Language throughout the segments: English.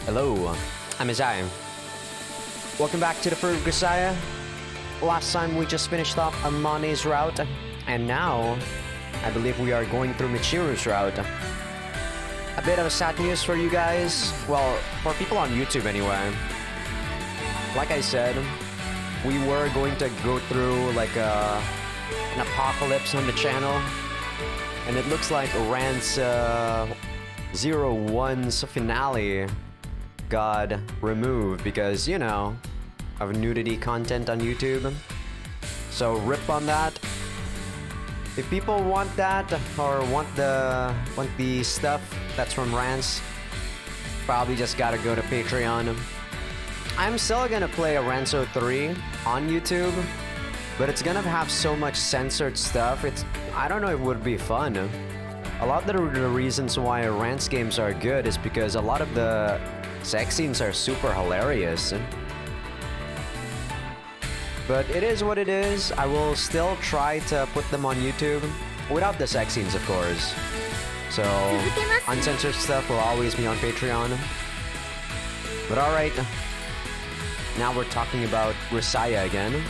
Hello, I'm Azai. Welcome back to the first Grisaia. Last time we just finished off Amane's route, and now I believe we are going through Michiru's route. A bit of sad news for you guys. Well, for people on YouTube anyway. Like I said, we were going to go through like an apocalypse on the channel, and it looks like Rant's 01's finale got removed because, you know, of nudity content on YouTube. So rip on that. If people want that or want the stuff that's from Rants, probably just gotta go to Patreon. I'm still gonna play a Ranso 3 on YouTube, but it's gonna have so much censored stuff. I don't know if it would be fun. A lot of the reasons why Rants games are good is because a lot of the sex scenes are super hilarious. But it is what it is. I will still try to put them on YouTube without the sex scenes, of course. So uncensored stuff will always be on Patreon. But alright, now we're talking about Grisaia again.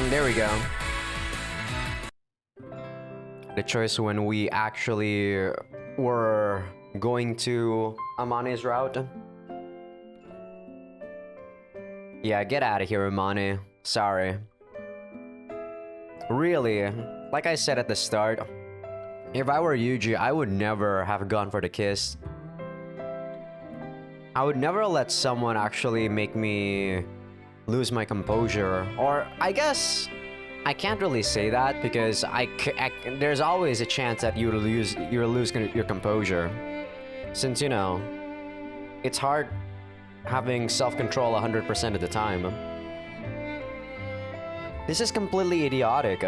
There we go. The choice when we actually were going to Amane's route. Yeah, get out of here, Amane. Sorry. Really, like I said at the start, if I were Yuji, I would never have gone for the kiss. I would never let someone actually make me lose my composure. Or, I guess, I can't really say that because there's always a chance that you'll lose your composure. Since, you know, it's hard having self-control 100% of the time. This is completely idiotic.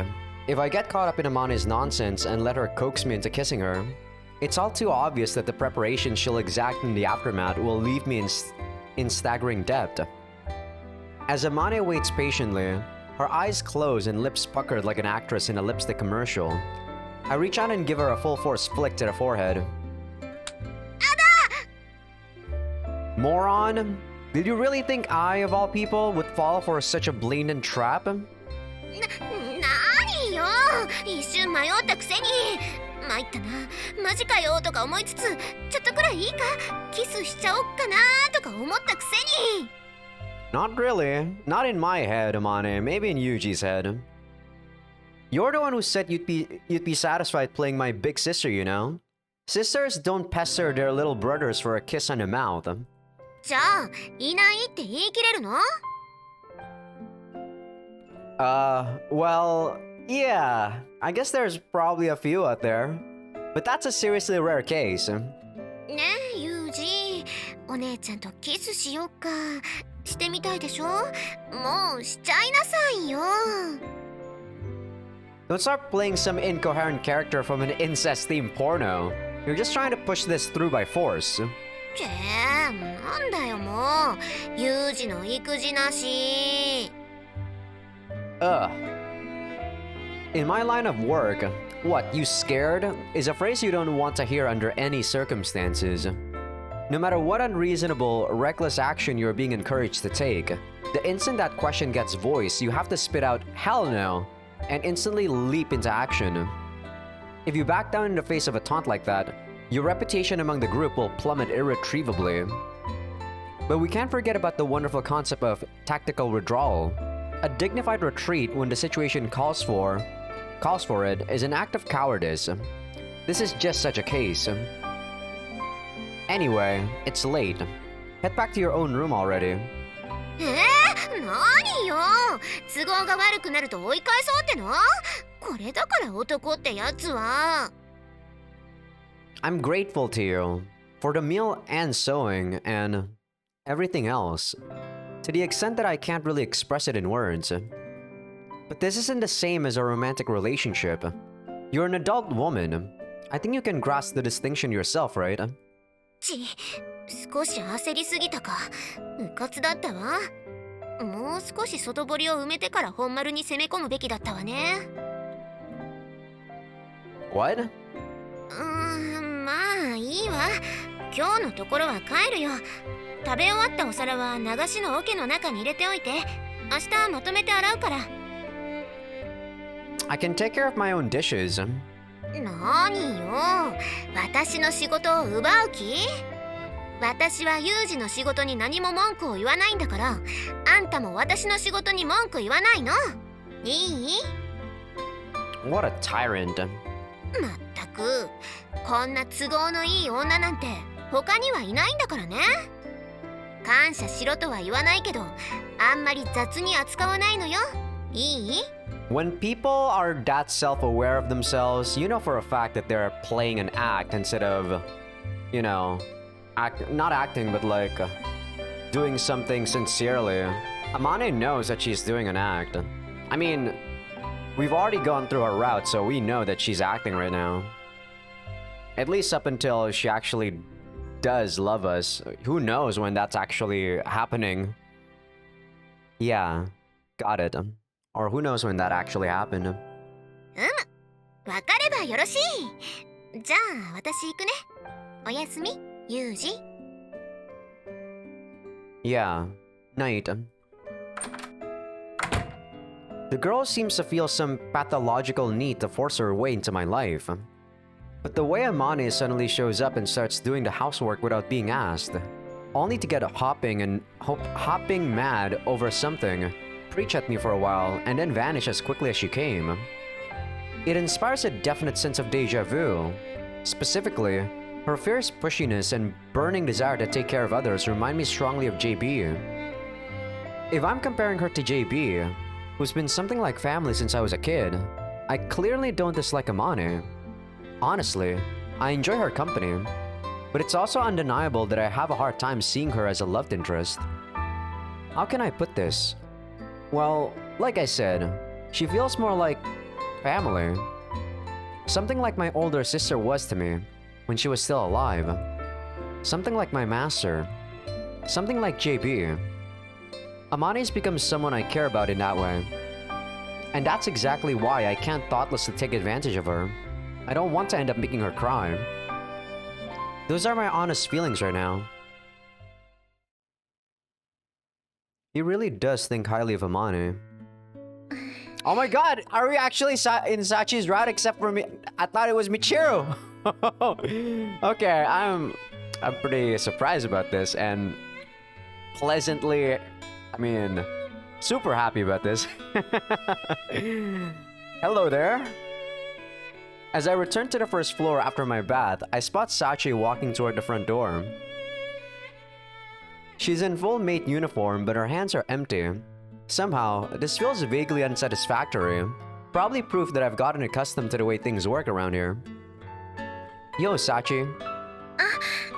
If I get caught up in Amane's nonsense and let her coax me into kissing her, it's all too obvious that the preparation she'll exact in the aftermath will leave me in staggering debt. As Amane waits patiently, her eyes closed and lips puckered like an actress in a lipstick commercial, I reach out and give her a full-force flick to the forehead. Moron! Did you really think I, of all people, would fall for such a blatant trap? なによ、一瞬迷ったくせに。参ったな、マジかよとか思いつつ、ちょっとくらいいいか、キスしちゃおっかなとか思ったくせに。Not really. Not in my head, Amane. Maybe in Yuji's head. You're the one who said you'd be satisfied playing my big sister, you know? Sisters don't pester their little brothers for a kiss on the mouth. じゃあ、いないって言い切れるの？ Well, yeah. I guess there's probably a few out there. But that's a seriously rare case. ねえ、ユージ、お姉ちゃんとキスしよっか。してみたいでしょ？もうしちゃいなさいよ。Don't start playing some incoherent character from an incest-themed porno. You're just trying to push this through by force. なんだよもう、ユージの育児なし。In my line of work, what, you scared? Is a phrase you don't want to hear under any circumstances. No matter what unreasonable, reckless action you're being encouraged to take, the instant that question gets voiced, you have to spit out, hell no, and instantly leap into action. If you back down in the face of a taunt like that, your reputation among the group will plummet irretrievably. But we can't forget about the wonderful concept of tactical withdrawal. A dignified retreat when the situation calls for it is an act of cowardice. This is just such a case. Anyway, it's late. Head back to your own room already. 何よ、都合が悪くなると追い返そうっての？これだから男ってやつは。I'm grateful to you for the meal and sewing and everything else, to the extent that I can't really express it in words. But this isn't the same as a romantic relationship. You're an adult woman. I think you can grasp the distinction yourself, right? 少し焦りすぎたか。うかつだったわ。もう少し外堀を埋めてから本丸に攻め込むべきだったわね。What? まあいいわ。今日のところは帰るよ。食べ終わったお皿は流しの桶の中に入れておいて。明日まとめて洗うから。I can take care of my own dishes. なによ、私の仕事を奪う気？私はユージの仕事に何も文句を言わないんだから、あんたも私の仕事に文句言わないの？いい？ What a tyrant. まったく、こんな都合のいい女なんて他にはいないんだからね。感謝しろとは言わないけど、あんまり雑に扱わないのよ。いい？ When people are that self-aware of themselves, you know for a fact that they're playing an act instead of, you know, not acting, but like doing something sincerely. Amane knows that she's doing an act. I mean, we've already gone through her route, so we know that she's acting right now. At least up until she actually does love us. Who knows when that's actually happening? Yeah, got it. Or who knows when that actually happened. わかればよろしい。じゃあ私行くね。おやすみ、ユージ。Yeah, night. The girl seems to feel some pathological need to force her way into my life. But the way Amane suddenly shows up and starts doing the housework without being asked, only to get hopping mad over something, preach at me for a while, and then vanish as quickly as she came. It inspires a definite sense of deja vu. Specifically, her fierce pushiness and burning desire to take care of others remind me strongly of JB. If I'm comparing her to JB, who's been something like family since I was a kid, I clearly don't dislike Amane. Honestly, I enjoy her company, but it's also undeniable that I have a hard time seeing her as a love interest. How can I put this? Well, like I said, she feels more like family. Something like my older sister was to me when she was still alive. Something like my master. Something like JB. Amani's become someone I care about in that way. And that's exactly why I can't thoughtlessly take advantage of her. I don't want to end up making her cry. Those are my honest feelings right now. He really does think highly of Amane. Oh my god! Are we actually in Sachi's route except for me? I thought it was Michiru! Okay, I'm pretty surprised about this and pleasantly, I mean, super happy about this. Hello there. As I return to the first floor after my bath, I spot Sachi walking toward the front door. She's in full mate uniform, but her hands are empty. Somehow, this feels vaguely unsatisfactory. Probably proof that I've gotten accustomed to the way things work around here. Yo, Sachi.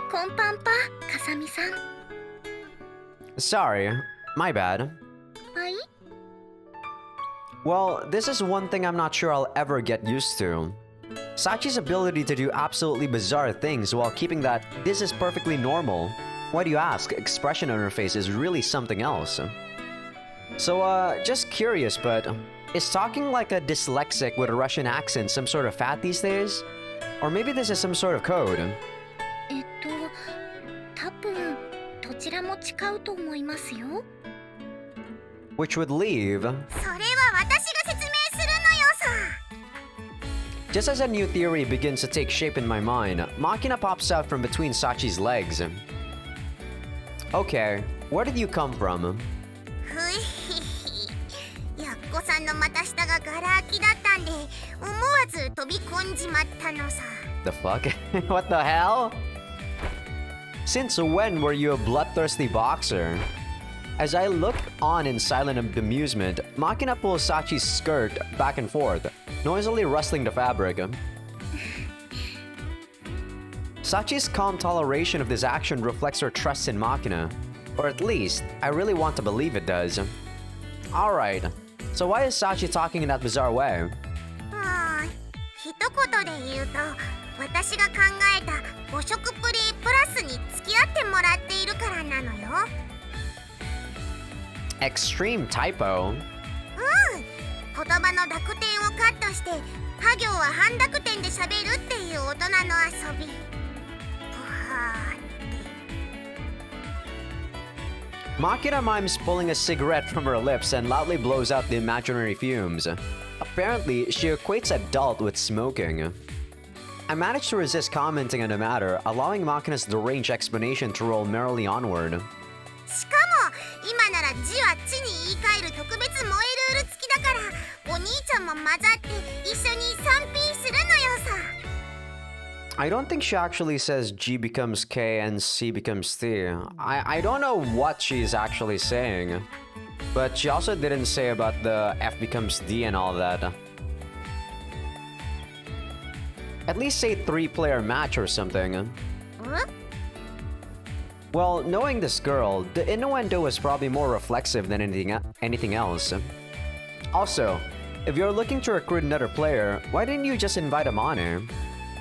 Konpanpa, Kasami-san. Sorry, my bad. Why? Well, this is one thing I'm not sure I'll ever get used to. Sachi's ability to do absolutely bizarre things while keeping that "this is perfectly normal" why do you ask expression on her face is really something else. So, just curious, but is talking like a dyslexic with a Russian accent some sort of fad these days? Or maybe this is some sort of code? 多分どちらも違うと思いますよ。 Which would leave... それは私が説明するのよさ。 Just as a new theory begins to take shape in my mind, Machina pops out from between Sachi's legs. Okay, where did you come from? ふいやっこさんの股下がガラ空きだったんで思わず飛び込んじまったのさ。 The fuck? What the hell? Since when were you a bloodthirsty boxer? As I look on in silent amusement, Machina pulls Sachi's skirt back and forth, noisily rustling the fabric. Sachi's calm toleration of this action reflects her trust in Machina. Or at least, I really want to believe it does. Alright, so why is Sachi talking in that bizarre way? 一言で言うと、私が考えた5色プリプラスに付き合ってもらっているからなのよ。 Extreme typo. 言葉の濁点をカットして、ハ行は半濁点で喋るっていう大人の遊び。Makina mimes pulling a cigarette from her lips and loudly blows out the imaginary fumes. Apparently, she equates adult with smoking. I managed to resist commenting on the matter, allowing Makina's deranged explanation to roll merrily onward. しかも今なら字は地に言い換える特別萌えルール付きだからお兄ちゃんも混ざって一緒に 3P するのよさ。 I don't think she actually says G becomes K and C becomes T. I don't know what she's actually saying. But she also didn't say about the F becomes D and all that. At least say 3-player match or something. Well, knowing this girl, the innuendo is probably more reflexive than anything else. Also, if you're looking to recruit another player, why didn't you just invite Amane?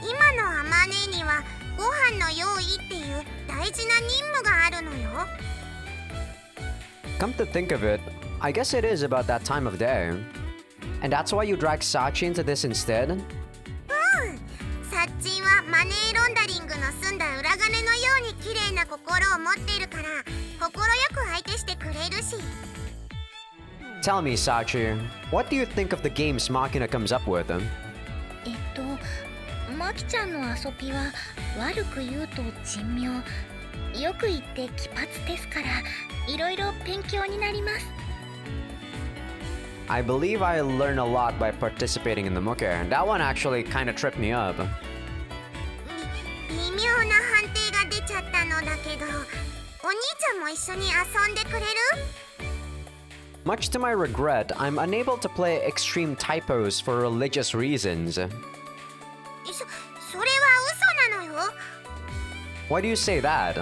今のアマネにはご飯の用意っていう大事な任務があるのよ。 Come to think of it, I guess it is about that time of day. And that's why you drag Sachi into this instead? サッチンはマネーロンダリングの済んだ裏金のように綺麗な心を持っているから快く相手してくれるし。 Tell me, Sachi, what do you think of the games Makina comes up with? マキちゃんの遊びは悪く言うと珍妙。よく言って奇抜ですからいろいろ勉強になります。 I believe I learn a lot by participating in the muke. That one actually kind of tripped me up. 微妙な判定が出ちゃったのだけどお兄ちゃんも一緒に遊んでくれる？ Much to my regret, I'm unable to play extreme typos for religious reasons. それは嘘なのよ。 Why do you say that? そ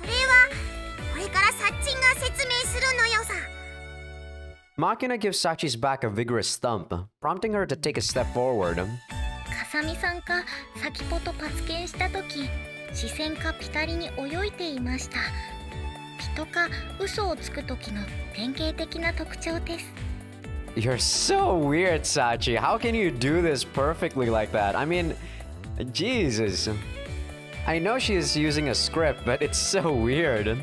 れはこれからサッチンが説明するのよさ。 Makina gives Sachi's back a vigorous thump, prompting her to take a step forward. かさみさんか先ぽとパツケンした時視線かピタリに泳いでいました。ピトか嘘をつく時の典型的な特徴です。 You're so weird, Sachi. How can you do this perfectly like that? I mean, Jesus. I know she's using a script, but it's so weird.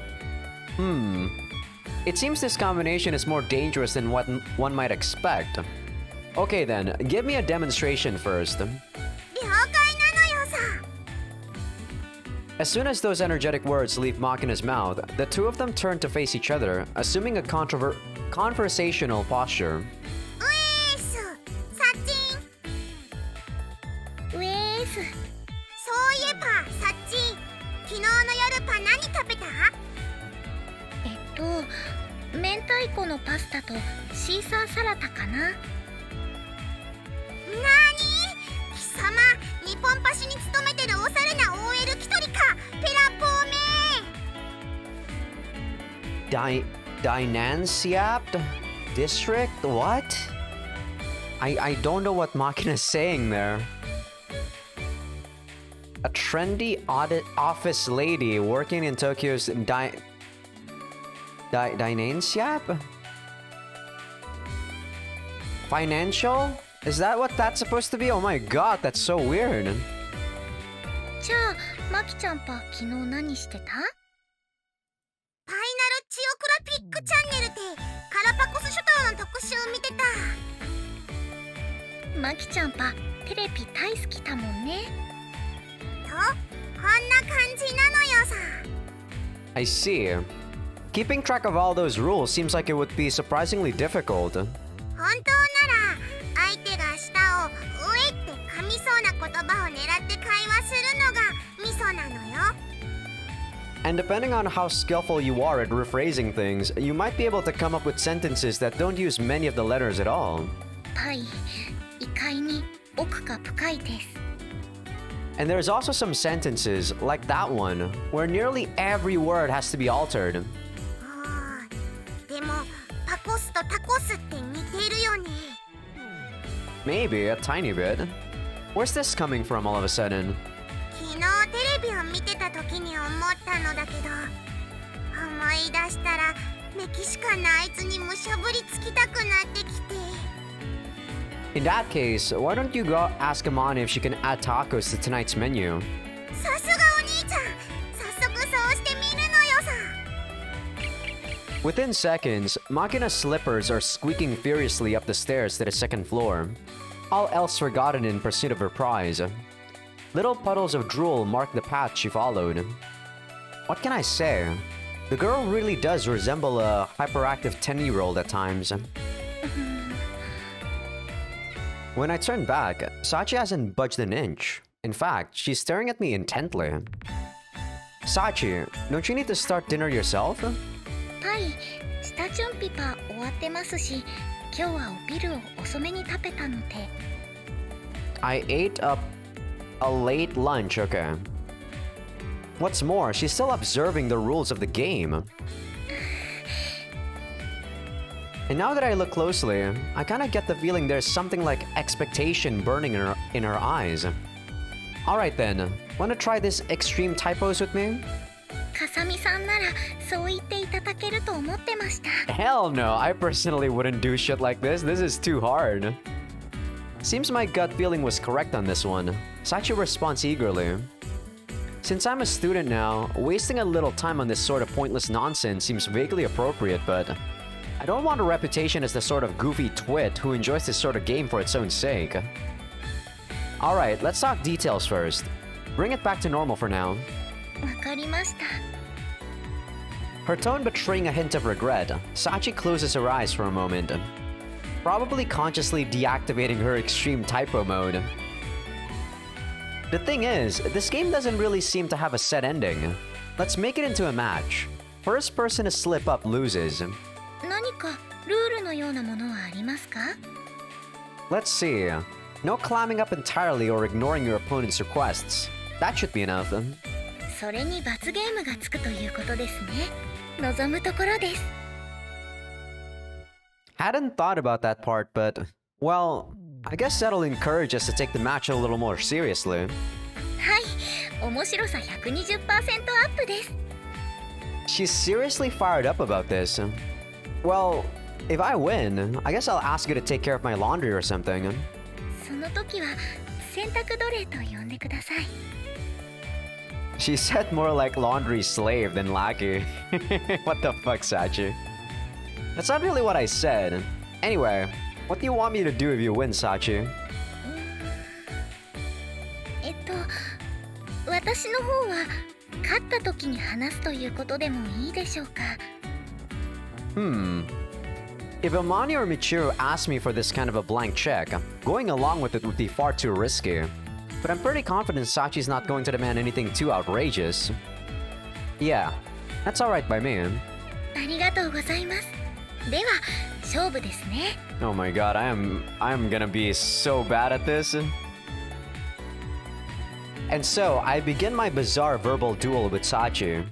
It seems this combination is more dangerous than what one might expect. Okay then, give me a demonstration first. 了解なのよさ。 As soon as those energetic words leave Makina's mouth, the two of them turn to face each other, assuming a conversational posture. ウエース、サッチン。ウエース。そういえばサッチン、昨日の夜パ何食べた？明太子のパスタとシーサーサラダかな。なに？貴様、日本橋に勤めてるおしゃれな OL 一人か。ペラポーメ。Dynansiapt? District? What? I don't know what Makina is saying there. A trendy audit office lady working in Tokyo's Dynansiap? Financial? Is that what that's supposed to be? Oh my god, that's so weird. じゃあ、マキちゃんぱ昨日何してた？ファイナルジオグラフィックチャンネルでカラパコス諸島の特集を見てた。マキちゃんぱテレビ大好きだもんね。と、こんな感じなのよさ。 I see. Keeping track of all those rules seems like it would be surprisingly difficult. 本当なら相手が舌を「うえ」って噛みそうな言葉を狙って会話するのがミソなのよ。 And depending on how skillful you are at rephrasing things, you might be able to come up with sentences that don't use many of the letters at all. はい、異界に奥が深いです。 And there's also some sentences, like that one, where nearly every word has to be altered. でもパコスとタコスって似てるよね。 Maybe a tiny bit. Where's this coming from all of a sudden? 昨日テレビを見てた時に思ったのだけど、思い出したらメキシカンなあいつにむしゃぶりつきたくなってきて。 In that case, why don't you go ask Amani if she can add tacos to tonight's menu? さすがお兄ちゃん、早速そうして Within seconds, Makina's slippers are squeaking furiously up the stairs to the second floor, all else forgotten in pursuit of her prize. Little puddles of drool mark the path she followed. What can I say? The girl really does resemble a hyperactive 10-year-old at times. When I turn back, Sachi hasn't budged an inch. In fact, she's staring at me intently. Sachi, don't you need to start dinner yourself? はい、下準備は終わってますし、今日はお昼を遅めに食べたので。I ate a late lunch, okay. What's more, she's still observing the rules of the game. And now that I look closely, I kinda get the feeling there's something like expectation burning in her eyes. Alright then, wanna try this extreme typos with me? かさみさんならそう言っていただけると思ってました。 Hell no, I personally wouldn't do shit like this. This is too hard. Seems my gut feeling was correct on this one. Sachi responds eagerly. Since I'm a student now, wasting a little time on this sort of pointless nonsense seems vaguely appropriate, but I don't want a reputation as the sort of goofy twit who enjoys this sort of game for its own sake. Alright, let's talk details first. Bring it back to normal for now. わかりました。 Her tone betraying a hint of regret, Sachi closes her eyes for a moment, probably consciously deactivating her extreme typo mode. The thing is, this game doesn't really seem to have a set ending. Let's make it into a match. First person to slip up loses. 何かルールのようなものはありますか？ Let's see. No climbing up entirely or ignoring your opponent's requests. That should be enough. それに罰ゲームがつくということですね。望むところです。 Hadn't thought about that part, but, well, I guess that'll encourage us to take the match a little more seriously. はい、面白さ 120% アップです。 She's seriously fired up about this. Well, if I win, I guess I'll ask you to take care of my laundry or something. その時は洗濯奴隷と呼んでください。 She said more like laundry slave than lackey. What the fuck, Sachi? That's not really what I said. Anyway, what do you want me to do if you win, Sachi? 私の方は勝った時に話すということでもいいでしょうか。 If Amani or Michiru asked me for this kind of a blank check, going along with it would be far too risky. But I'm pretty confident Sachi's not going to demand anything too outrageous. Yeah, that's alright by me. ありがとうございます。では、勝負ですね。 Oh my god, I'm gonna be so bad at this. And so, I begin my bizarre verbal duel with Sachi.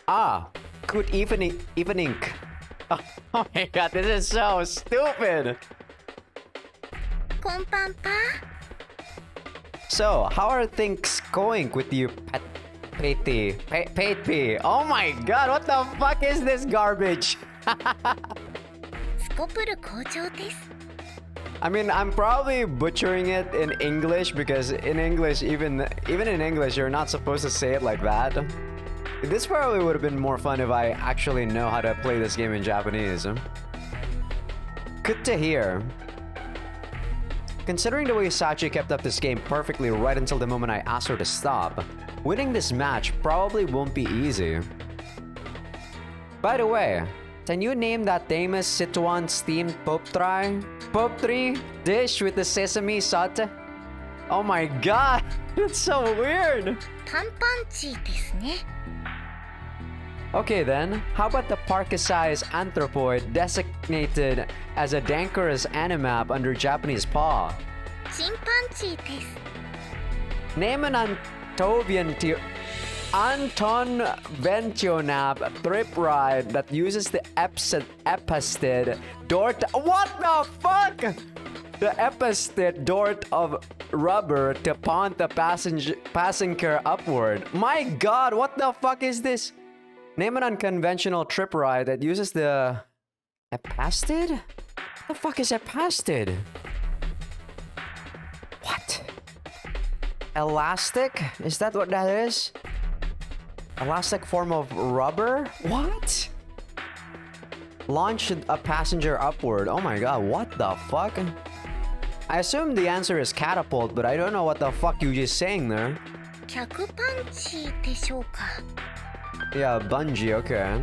Ah, good evening. Oh my god, this is so stupid. こんぱんぱ。 So, how are things going with you, Pate? Oh my god, what the fuck is this garbage? スコプル校長です。 I mean, I'm probably butchering it in English because in English, even in English, you're not supposed to say it like that. This probably would have been more fun if I actually know how to play this game in Japanese. Good to hear. Considering the way Sachi kept up this game perfectly right until the moment I asked her to stop, winning this match probably won't be easy. By the way, can you name that famous Sichuan steamed poptri dish with the sesame saute? Oh my god, it's so weird! パンパンチーですね。 Okay then, how about the Parkasai's anthropoid designated as a dangerous animap under Japanese paw? チンパンチーです。 Name an Antonventionab trip ride that uses the epistid dort. What the fuck? The epistid dort of rubber to punt the passenger upward. My god, what the fuck is this? Name an unconventional trip ride that uses the epistid? What the fuck is epistid? What? Elastic? Is that what that is? Elastic form of rubber? What? Launch a passenger upward. Oh my god, what the fuck? I assume the answer is catapult, but I don't know what the fuck you just saying there. 客パンチでしょうか。 Yeah, bungee, okay.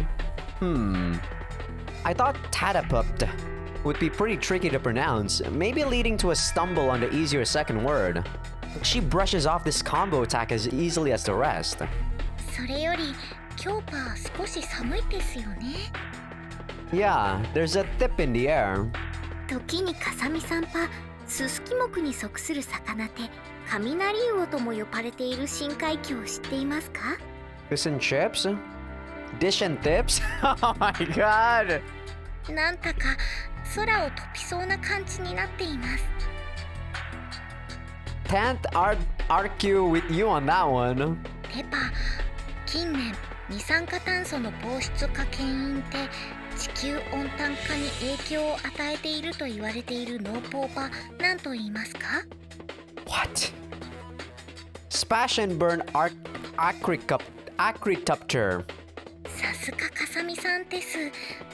I thought tatapupt would be pretty tricky to pronounce, maybe leading to a stumble on the easier second word. But she brushes off this combo attack as easily as the rest. それより今日パー少し寒いですよね。 Yeah, there's a tip in the air. 時にかさみさんパススキ目に属する魚手雷魚とも呼ばれている深海魚を知っていますか？ Fish and chips? Dish and tips? Oh my god! なんだか空を飛びそうな感じになっています。 Can't argue with you on that one. ペパ、近年二酸化炭素の放出が牽引で地球温暖化に影響を与えていると言われている農法は何と言いますか？ What? Splash and burn acritupture. さすがかさみさんです。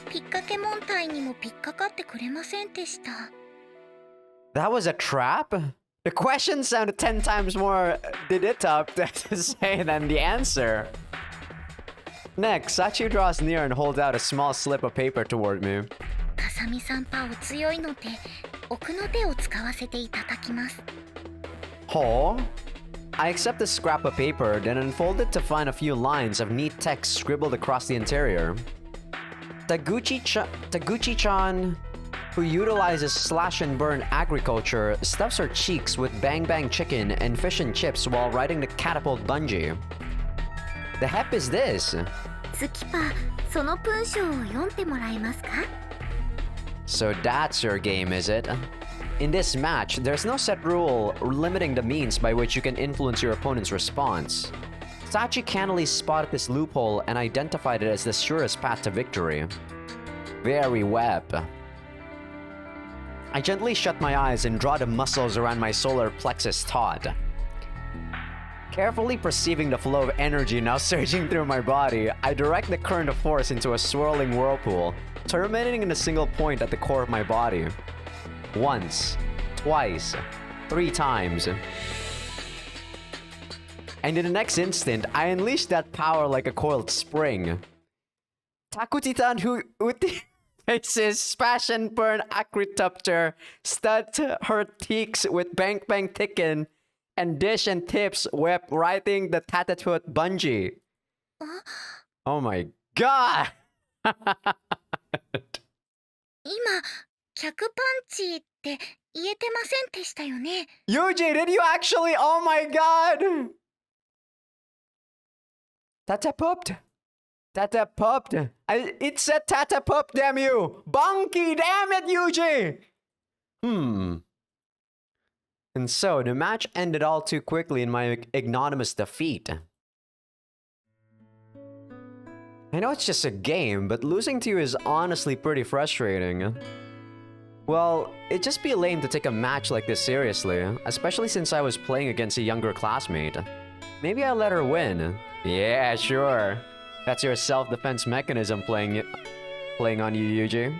ピッカケ問題にもピッかかってくれませんでした。 That was a trap? The question sounded 10 times more did-it-up to say than the answer. Next, Sachi draws near and holds out a small slip of paper toward me. かさみさんパお強いので奥の手を使わせていただきます。 Oh? I accept the scrap of paper, then unfold it to find a few lines of neat text scribbled across the interior. Taguchi-chan, who utilizes slash and burn agriculture, stuffs her cheeks with bang bang chicken and fish and chips while riding the catapult bungee. The heck is this? 月パその文章を読んでもらえますか？ So that's your game, is it? In this match, there's no set rule limiting the means by which you can influence your opponent's response. Sachi cannily spotted this loophole and identified it as the surest path to victory. Very web. I gently shut my eyes and draw the muscles around my solar plexus taut. Carefully perceiving the flow of energy now surging through my body, I direct the current of force into a swirling whirlpool, terminating in a single point at the core of my body. Once, twice, 3 times. And in the next instant, I unleashed that power like a coiled spring. Takuti-tan, who faces splash and burn acritupture, stud her cheeks with bang bang chicken, and dish and tips whip riding the tatatut bungee. Oh my god! 今客パンチって言えてませんでしたよね。 Yuji, did you actually? Oh my god! Tata pooped. Tata pooped. It said Tata poop, damn you! Bunky, damn it, Yuji! And so, the match ended all too quickly in my ignominious defeat. I know it's just a game, but losing to you is honestly pretty frustrating. Well, it'd just be lame to take a match like this seriously, especially since I was playing against a younger classmate. Maybe I'll let her win. Yeah, sure. That's your self-defense mechanism playing on you, Yuji.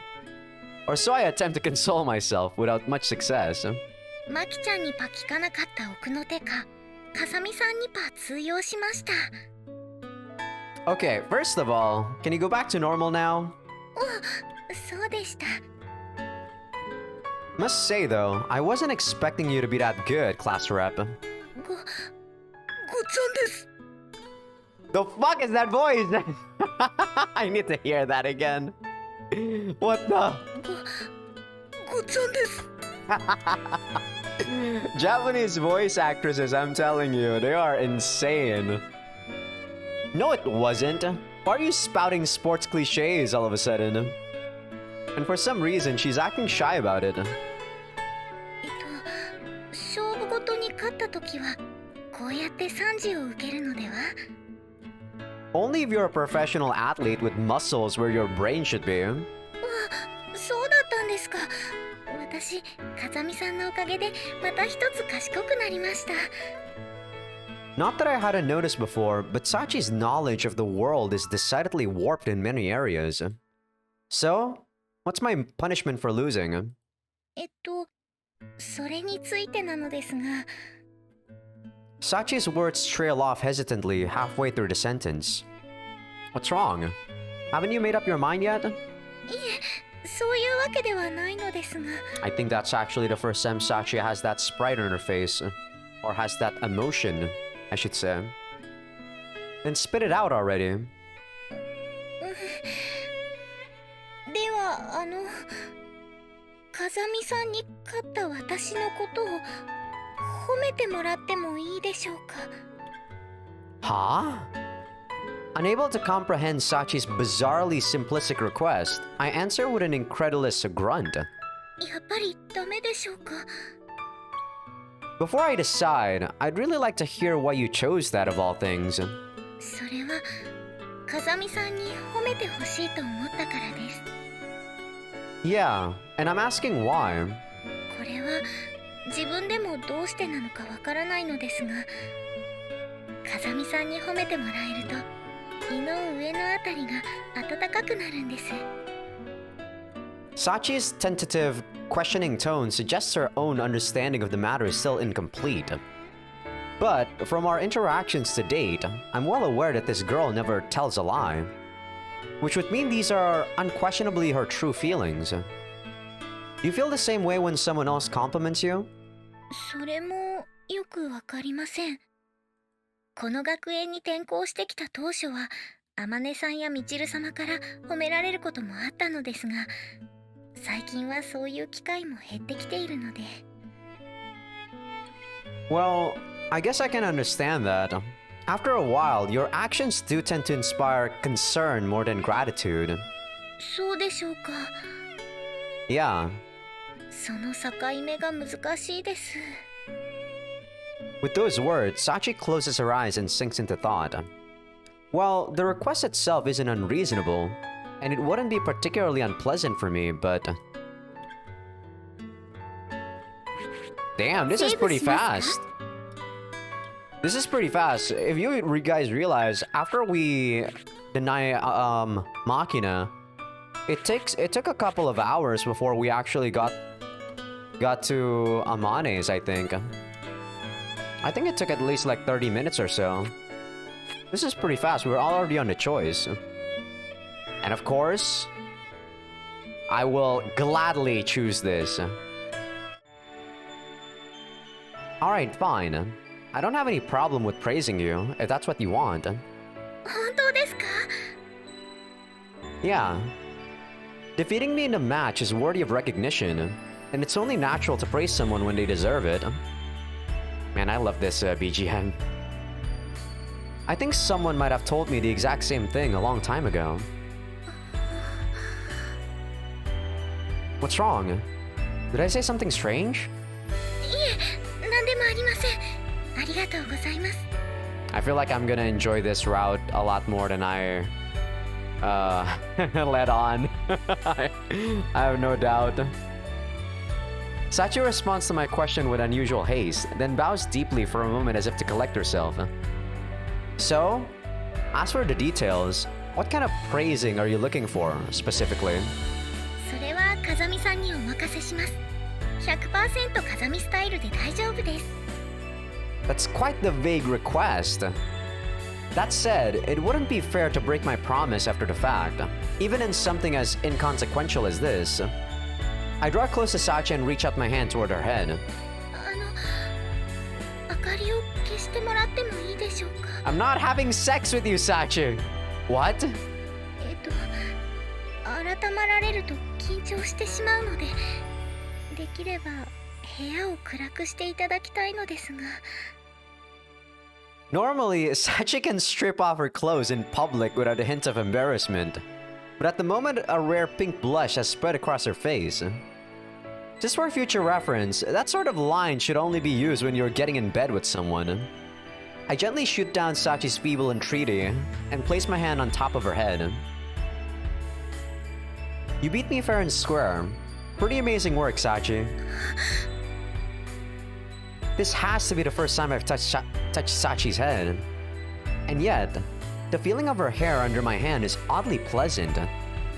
Or so I attempt to console myself without much success. マキちゃんにパ聞かなかった奥の手か、かさみさんにパ通用しました。 Okay, first of all, can you go back to normal now? そうでした。 Must say though, I wasn't expecting you to be that good, class rep. ごちゃんです。 The fuck is that voice? I need to hear that again. What the? ごちゃんです。 Japanese voice actresses, I'm telling you, they are insane. No, it wasn't. Why are you spouting sports cliches all of a sudden? And for some reason, she's acting shy about it. 勝負ごとに勝った時はこうやって賛辞を受けるのでは？ Only if you're a professional athlete with muscles where your brain should be. そうだったんですか。私、風見さんのおかげでまた一つ賢くなりました。Not that I hadn't noticed before, but Sachi's knowledge of the world is decidedly warped in many areas. So, what's my punishment for losing? それについてなのですが。 Sachi's words trail off hesitantly halfway through the sentence. What's wrong? Haven't you made up your mind yet? いえ、そういうわけではないのですが。 I think that's actually the first time Sachi has that sprite on her face. Or has that emotion, I should say. Then spit it out already. では、風見さんに勝った私のことを褒めてもらってもいいでしょうか。 Huh? Unable to comprehend Sachi's bizarrely simplistic request, I answer with an incredulous grunt. やっぱりダメでしょうか。 Before I decide, I'd really like to hear why you chose that of all things. それは風見さんに褒めてほしいと思ったからです。 Yeah, and I'm asking why. これは自分でもどうしてなのかわからないのですが、風見さんに褒めてもらえると胃の上のあたりが温かくなるんです。 Sachi's tentative, questioning tone suggests her own understanding of the matter is still incomplete. But from our interactions to date, I'm well aware that this girl never tells a lie. Which would mean these are unquestionably her true feelings. Do you feel the same way when someone else compliments you? それもよくわかりません。この学園に転校してきた当初は、天音さんやみちる様から褒められることもあったのですが、最近はそういう機会も減ってきているので。 Well, I guess I can understand that. After a while, your actions do tend to inspire concern more than gratitude. そうでしょうか。 Yeah. その境目が難しいです。 With those words, Sachi closes her eyes and sinks into thought. Well, the request itself isn't unreasonable, and it wouldn't be particularly unpleasant for me, but... Damn, this is pretty fast. This is pretty fast. If you guys realize, after we deny Machina, it took a couple of hours before we actually got to Amane's, I think. I think it took at least like 30 minutes or so. This is pretty fast. We're already on the choice. And of course, I will gladly choose this. Alright, fine. I don't have any problem with praising you, if that's what you want. 本当ですか? Yeah. Defeating me in a match is worthy of recognition, and it's only natural to praise someone when they deserve it. Man, I love this BGM. I think someone might have told me the exact same thing a long time ago. What's wrong? Did I say something strange? いえ、何でもありません。ありがとうございます。 I feel like I'm gonna enjoy this route a lot more than I let on. I have no doubt. Sachi responds to my question with unusual haste, then bows deeply for a moment as if to collect herself. So, as for the details, what kind of praising are you looking for, specifically? それは風見さんにお任せします。100% 風見スタイルで大丈夫です。 That's quite the vague request. That said, it wouldn't be fair to break my promise after the fact, even in something as inconsequential as this. I draw close to Sachi and reach out my hand toward her head. 明かりを消してもらってもいいでしょうか? I'm not having sex with you, Sachi! What? 改まられると緊張してしまうので、できれば部屋を暗くしていただきたいのですが。 Normally, Sachi can strip off her clothes in public without a hint of embarrassment. But at the moment, a rare pink blush has spread across her face. Just for future reference, that sort of line should only be used when you're getting in bed with someone. I gently shoot down Sachi's feeble entreaty and place my hand on top of her head. You beat me fair and square. Pretty amazing work, Sachi. This has to be the first time I've touched touch Sachi's head. And yet, the feeling of her hair under my hand is oddly pleasant.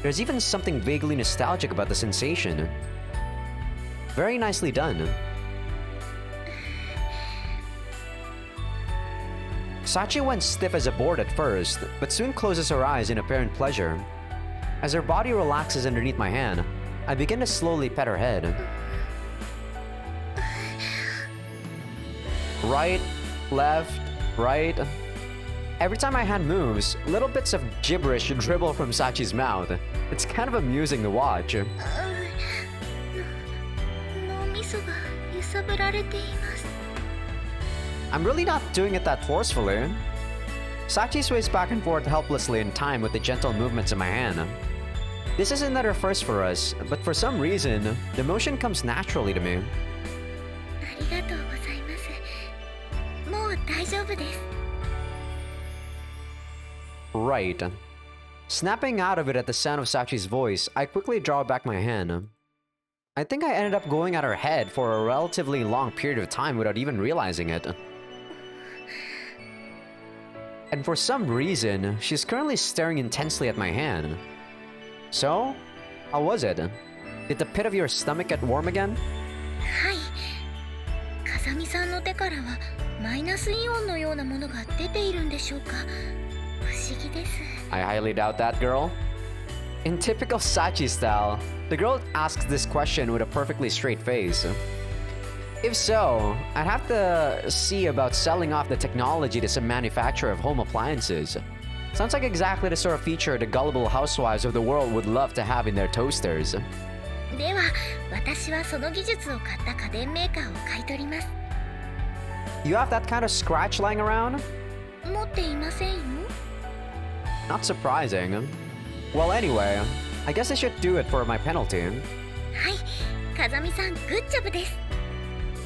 There's even something vaguely nostalgic about the sensation. Very nicely done. Sachi went stiff as a board at first, but soon closes her eyes in apparent pleasure. As her body relaxes underneath my hand, I begin to slowly pet her head. Right, left, right. Every time my hand moves, little bits of gibberish dribble from Sachi's mouth. It's kind of amusing to watch. I'm really not doing it that forcefully. Sachi sways back and forth helplessly in time with the gentle movements of my hand. This is another first for us, but for some reason, the motion comes naturally to me. Right. Snapping out of it at the sound of Sachi's voice, I quickly draw back my hand. I think I ended up going at her head for a relatively long period of time without even realizing it. And for some reason, she's currently staring intensely at my hand. So, how was it? Did the pit of your stomach get warm again? I highly doubt that, girl. In typical Sachi style, the girl asks this question with a perfectly straight face. If so, I'd have to see about selling off the technology to some manufacturer of home appliances. Sounds like exactly the sort of feature the gullible housewives of the world would love to have in their toasters. You have that kind of scratch lying around? Not surprising. Well, anyway, I guess I should do it for my penalty.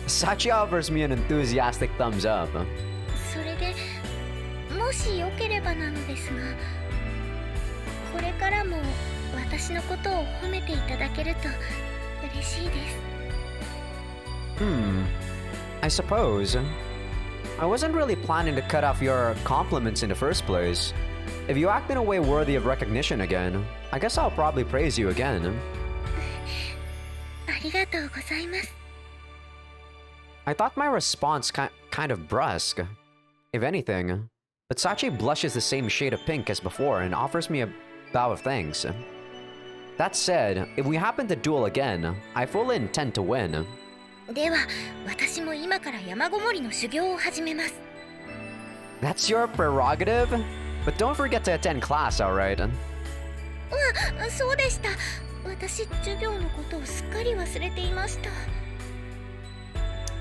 Sachi offers me an enthusiastic thumbs up. I suppose. I wasn't really planning to cut off your compliments in the first place. If you act in a way worthy of recognition again, I guess I'll probably praise you again. I thought my response kind of brusque, if anything, but Sachi blushes the same shade of pink as before and offers me a bow of thanks. That said, if we happen to duel again, I fully intend to win. That's your prerogative? But don't forget to attend class, alright?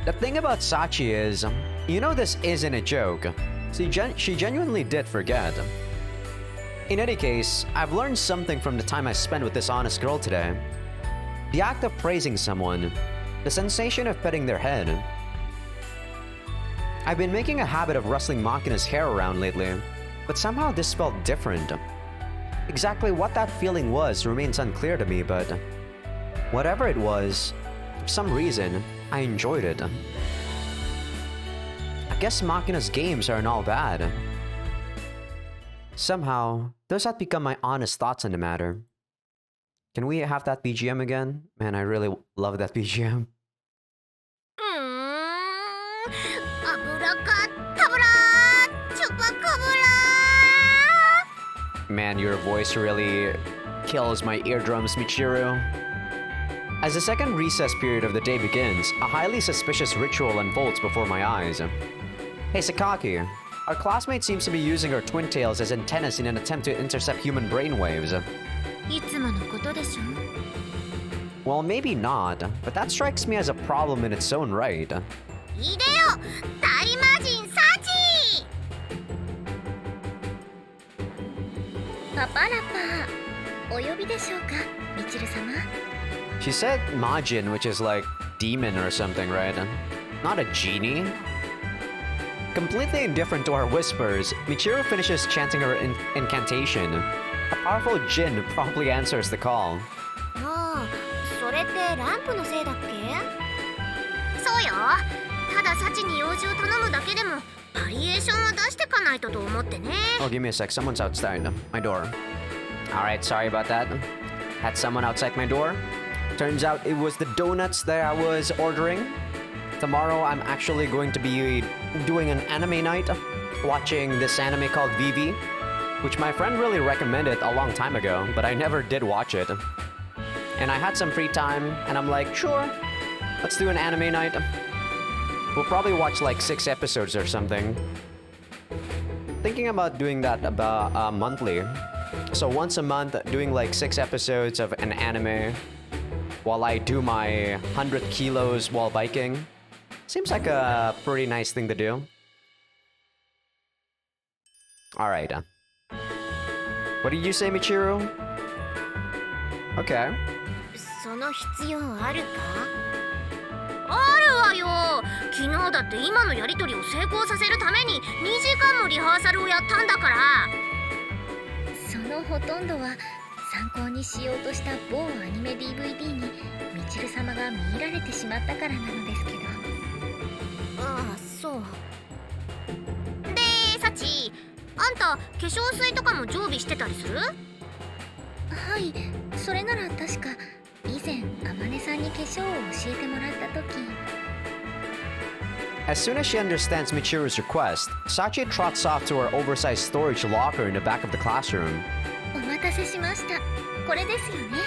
The thing about Sachi is, you know this isn't a joke. She genuinely did forget. In any case, I've learned something from the time I spent with this honest girl today. The act of praising someone, the sensation of petting their head. I've been making a habit of rustling Makina's hair around lately, but somehow this felt different. Exactly what that feeling was remains unclear to me, but whatever it was, for some reason, I enjoyed it. I guess Makina's games aren't all bad. Somehow, those have become my honest thoughts on the matter. Can we have that BGM again? Man, I really love that BGM. Man, your voice really kills my eardrums, Michiru. As the second recess period of the day begins, a highly suspicious ritual unfolds before my eyes. Hey Sakaki, our classmate seems to be using her twin tails as antennas in an attempt to intercept human brainwaves. Well, maybe not, but that strikes me as a problem in its own right. She said Majin, which is like demon or something, right? Not a genie? Completely indifferent to our whispers, Michiru finishes chanting her incantation. A powerful Jin promptly answers the call. リエーションは出してかないとと思ってね。 Oh, give me a sec. Someone's outside my door. Alright, sorry about that. Had someone outside my door. Turns out it was the donuts that I was ordering. Tomorrow I'm actually going to be doing an anime night, watching this anime called Vivi, which my friend really recommended a long time ago, but I never did watch it. And I had some free time, and I'm like, sure, let's do an anime night. We'll probably watch like 6 episodes or something. Thinking about doing that about monthly. So once a month, doing like 6 episodes of an anime while I do my 100 kilos while biking. Seems like a pretty nice thing to do. Alright. What did you say, Michiru? Okay. その必要あるか？あるわよ。昨日だって今のやりとりを成功させるために2時間もリハーサルをやったんだから。そのほとんどは参考にしようとした某アニメ DVD にみちる様が見入られてしまったからなのですけど。ああ、そう。で、サチ、あんた化粧水とかも常備してたりする？はい、それなら確か以前あまねさんに化粧を教えてもらった時。As soon as she understands Michiru's request, Sachi trots off to her oversized storage locker in the back of the classroom. お待たせしました。これですよね。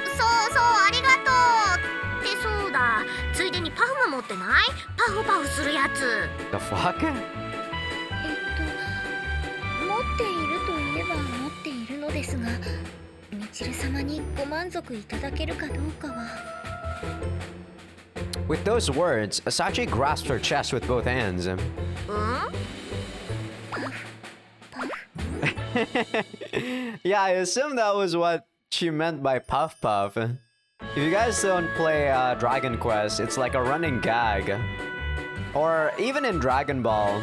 そうそう、ありがとう。ってそうだ。ついでにパフも持ってない？パフパフするやつ。The fuck? 持っているといえば持っているのですが、みちる様にご満足いただけるかどうかは。With those words, Sachi grasped her chest with both hands. Yeah, I assume that was what she meant by puff puff. If you guys don't play Dragon Quest, it's like a running gag. Or even in Dragon Ball,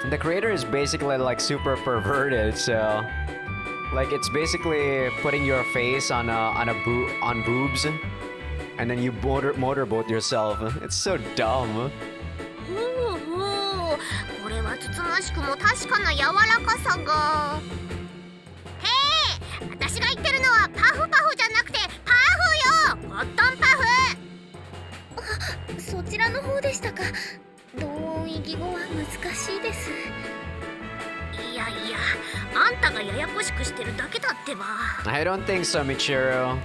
the creator is basically like super perverted, so like it's basically putting your face on boobs, and then you motorboat yourself. It's so dumb. ほうほう、これはつつましくも確かな柔らかさが。へえ、私が言ってるのはパフパフじゃなくてパフよ。コットンパフ。あ、そちらの方でしたか。同音異義語は難しいです。いやいや、あんたがややこしくしてるだけだってば。I don't think so, Michiru.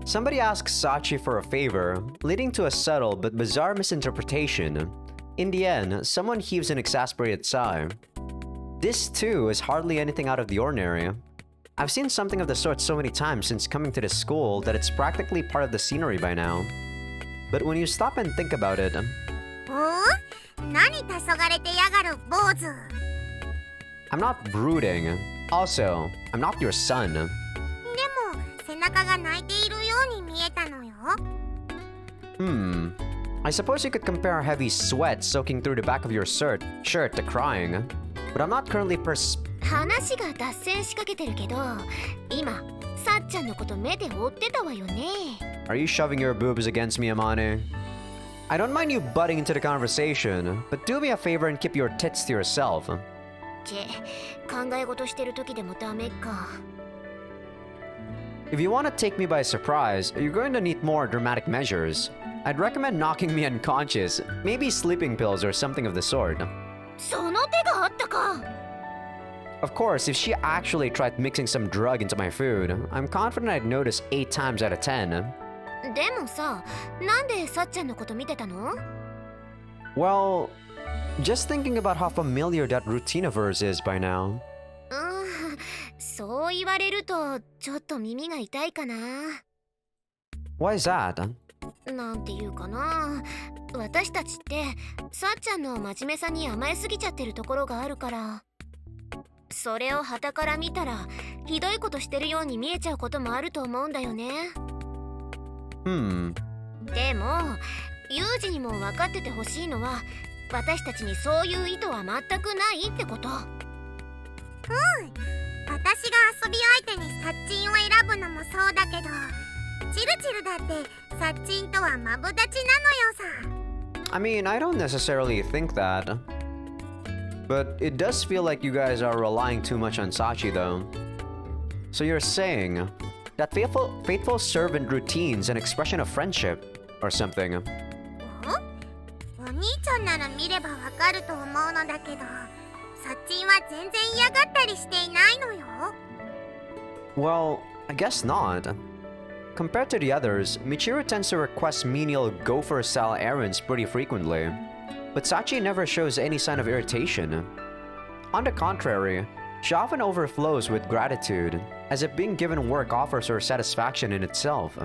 Somebody asks Sachi for a favor, leading to a subtle but bizarre misinterpretation. In the end, someone heaves an exasperated sigh. This, too, is hardly anything out of the ordinary. I've seen something of the sort so many times since coming to this school that it's practically part of the scenery by now. But when you stop and think about it... 何黄昏てやがる坊主。 I'm not brooding. Also, I'm not your son. でも背中が泣いているように見えたのよ。I suppose you could compare heavy sweat soaking through the back of your shirt to crying. But I'm not currently 話が脱線しかけてるけど、今さっちゃんのこと目で追ってたわよね。 Are you shoving your boobs against me, Amane? I don't mind you butting into the conversation, but do me a favor and keep your tits to yourself. 考え事してる時でもダメか。 If you want to take me by surprise, you're going to need more dramatic measures. I'd recommend knocking me unconscious, maybe sleeping pills or something of the sort. その手があったか。 Of course, if she actually tried mixing some drug into my food, I'm confident I'd notice 8 times out of 10. でもさ、なんでさっちゃんのこと見てたの？ Well, just thinking about how familiar that routine of hers is by now. そう言われるとちょっと耳が痛いかな。 Why is that? なんていうかな、私たちってさっちゃんの真面目さに甘えすぎちゃってるところがあるから、それを傍から見たらひどいことしてるように見えちゃうこともあると思うんだよね。でもユージにも分かっててほしいのは、私たちにそういう意図は全くないってこと。私が遊び相手にサッチンを選ぶのもそうだけど、チルチルだってサッチンとはマブダチなのよさ。I mean, I don't necessarily think that. But it does feel like you guys are relying too much on Sachi though. So you're saying that faithful servant routines an expression of friendship or something. お兄ちゃんなら見ればわかると思うのだけど、サッチンは全然嫌がったりしていないのよ。Well, I guess not. Compared to the others, Michiru tends to request menial gopher-style errands pretty frequently, but Sachi never shows any sign of irritation. On the contrary, she often overflows with gratitude, as if being given work offers her satisfaction in itself.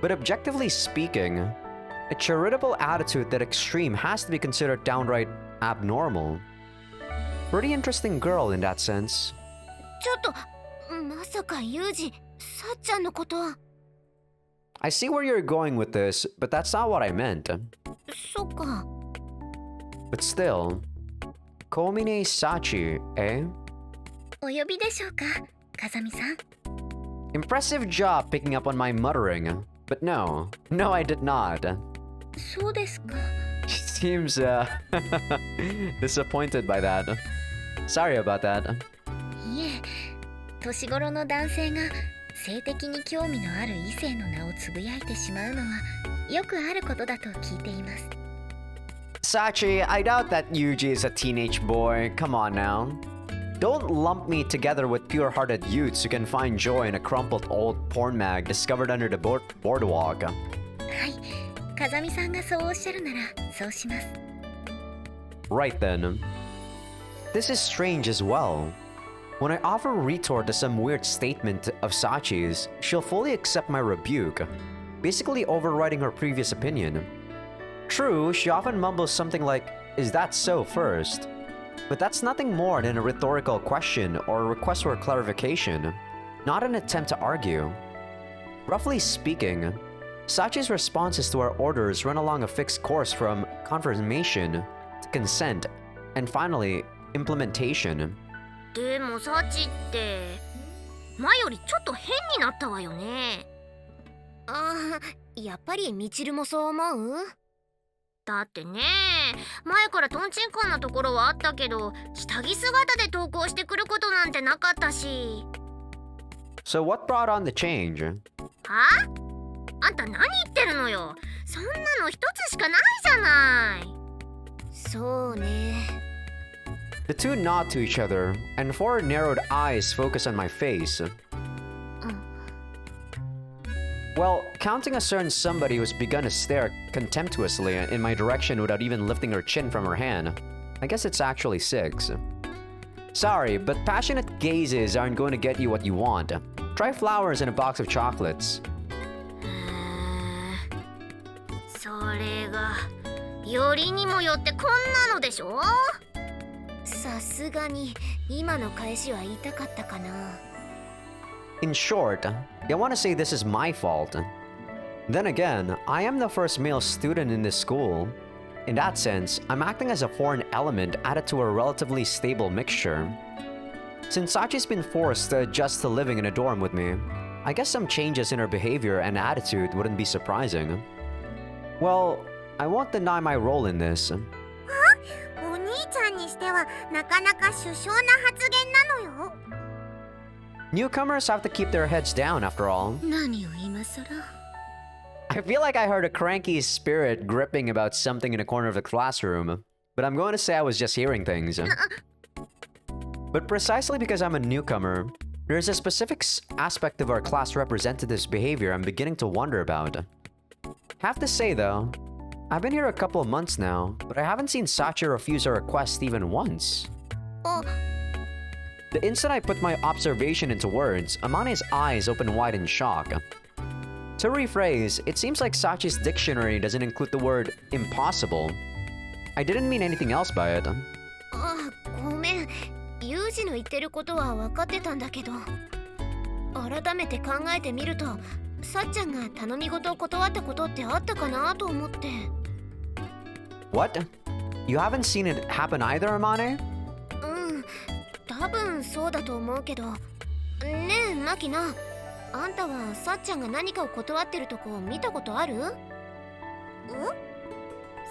But objectively speaking, a charitable attitude that extreme has to be considered downright abnormal. Pretty interesting girl in that sense. ちょっとまさかユージさっちゃんのこと。 I see where you're going with this, but that's not what I meant. そっか。 But still, Komine Sachi, eh? お呼びでしょうか、風見さん。 Impressive job picking up on my muttering. But no, I did not. そうですか。 She seems, disappointed by that. Sorry about that. いえ、年頃の男性が性的に興味のある異性の名をつぶやいてしまうのはよくあることだと聞いています。 Sachi, I doubt that Yuji is a teenage boy. Come on now. Don't lump me together with pure-hearted youths who can find joy in a crumpled old porn mag discovered under the boardwalk. はい、風見さんがそうおっしゃるならそうします。 Right then. This is strange as well. When I offer retort to some weird statement of Sachi's, she'll fully accept my rebuke, basically overriding her previous opinion. True, she often mumbles something like, "Is that so?" first. But that's nothing more than a rhetorical question or a request for clarification, not an attempt to argue. Roughly speaking, Sachi's responses to our orders run along a fixed course from confirmation to consent, and finally, implementation. でもサチって前よりちょっと変になったわよね。ああ、やっぱりミチルもそう思う？だってね、前からトンチンカンなところはあったけど、下着姿で投稿してくることなんてなかったし。So what brought on the change? は？あんた何言ってるのよ。そんなの一つしかないじゃない。そうね。The two nod to each other, and four narrowed eyes focus on my face. Well, counting a certain somebody who's begun to stare contemptuously in my direction without even lifting her chin from her hand, I guess it's actually 6. Sorry, but passionate gazes aren't going to get you what you want. Try flowers and a box of chocolates. それがよりにもよってこんなのでしょ。さすがに今の返しは痛かったかな。In short, I want to say this is my fault. Then again, I am the first male student in this school. In that sense, I'm acting as a foreign element added to a relatively stable mixture. Since Sachi's been forced to adjust to living in a dorm with me, I guess some changes in her behavior and attitude wouldn't be surprising. Well, I won't deny my role in this. お兄ちゃんにしてはなかなか殊勝な発言なのよ。Newcomers have to keep their heads down after all. 何を今更。 I feel like I heard a cranky spirit gripping about something in a corner of the classroom, but I'm going to say I was just hearing things. But precisely because I'm a newcomer, there's a specific aspect of our class representative's behavior I'm beginning to wonder about. Have to say though, I've been here a couple of months now, but I haven't seen Sachi refuse a request even once. The instant I put my observation into words, Amane's eyes open wide in shock. To rephrase, it seems like Sachi's dictionary doesn't include the word impossible. I didn't mean anything else by it. あ、ごめん。ユージの言ってることは分かってたんだけど、改めて考えてみると、さっちゃんが頼み事を断ったことってあったかなと思って。What? You haven't seen it happen either, Amane? 多分そうだと思うけど。ねえ、マキナ。あんたはさっちゃんが何かを断ってるとこ見たことある？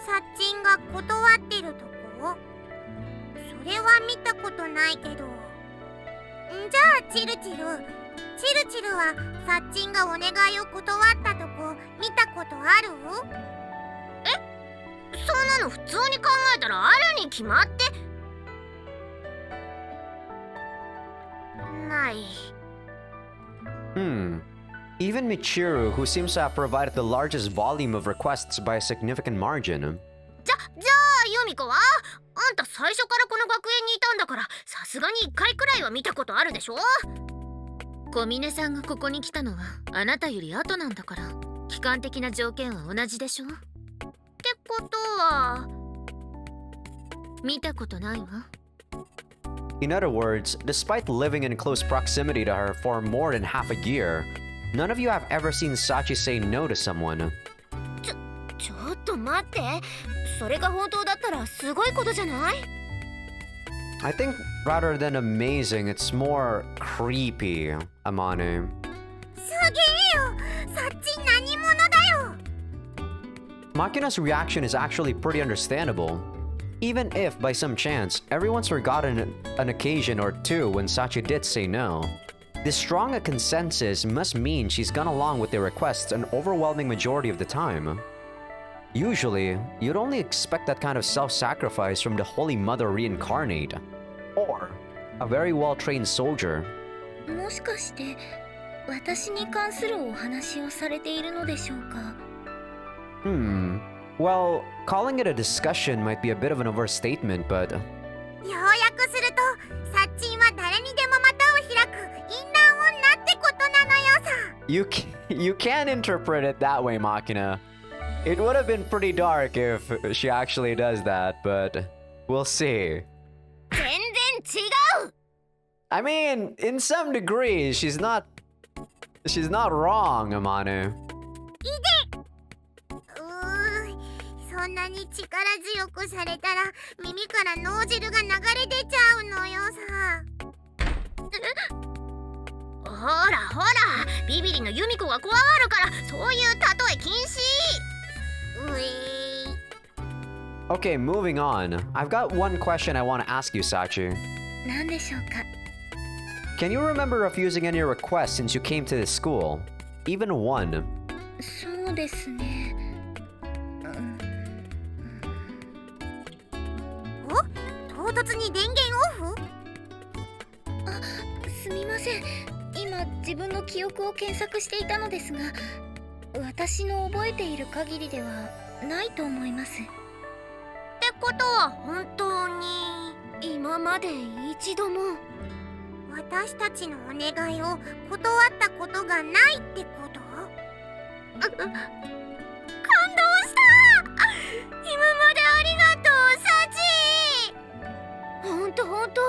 サッチンが断ってるとこ？それは見たことないけど。じゃあチルチルはサッチンがお願いを断ったとこ見たことある？そんなの普通に考えたらあるに決まってない。Even Michiru, who seems to have provided the largest volume of requests by a significant margin. じゃあユミコはあんた最初からこの学園にいたんだからさすがに1回くらいは見たことあるでしょ。小峰さんがここに来たのはあなたより後なんだから期間的な条件は同じでしょ。ってことは見たことないわ。In other words, despite living in close proximity to her for more than half a year, none of you have ever seen Sachi say no to someone. ちょっと待って、それが本当だったらすごいことじゃない？ I think rather than amazing, it's more creepy, Amane. すげえよ、サッチン何者だよ。 Makina's reaction is actually pretty understandable. Even if, by some chance, everyone's forgotten an occasion or two when Sachi did say no, this strong a consensus must mean she's gone along with their requests an overwhelming majority of the time. Usually, you'd only expect that kind of self-sacrifice from the Holy Mother reincarnate, or a very well-trained soldier. もしかして私に関するお話をされているのでしょうか？ Well, calling it a discussion might be a bit of an overstatement, but... 要約すると、サッチンは誰にでも股を開く淫乱女ってことなのよさ。You can interpret it that way, Makina. It would have been pretty dark if she actually does that, but we'll see. 全然違う。 I mean, in some degree, she's not wrong, Amane. そんなに力強くされたら耳から脳汁が流れ出ちゃうのよさ。ほらほら、ビビリのユミコが怖がるからそういう例え禁止。Okay, moving on. I've got one question I want to ask you, Sachi. 何でしょうか？ Can you remember refusing any requests since you came to this school? Even one? そうですね。唐突に電源オフ？すみません。今自分の記憶を検索していたのですが、私の覚えている限りではないと思います。ってことは本当に今まで一度も私たちのお願いを断ったことがないってこと？感動した。今までありがとうサチ。ほんとほんと。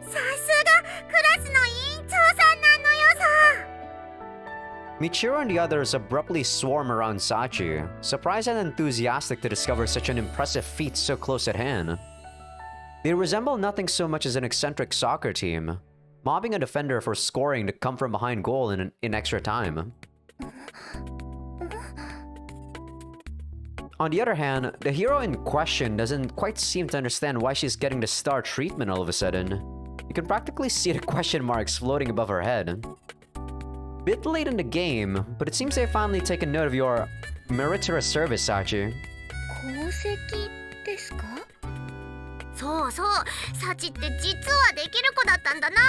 さすがクラスの委員長さんなのよさ。Michiru and the others abruptly swarm around Sachi, surprised and enthusiastic to discover such an impressive feat so close at hand. They resemble nothing so much as an eccentric soccer team, mobbing a defender for scoring to come from behind goal in extra time. On the other hand, the hero in question doesn't quite seem to understand why she's getting the star treatment all of a sudden. You can practically see the question marks floating above her head. Bit late in the game, but it seems they've finally taken note of your meritorious service, Sachi. 功績ですか？そうそう、サチって実はできる子だったんだなっ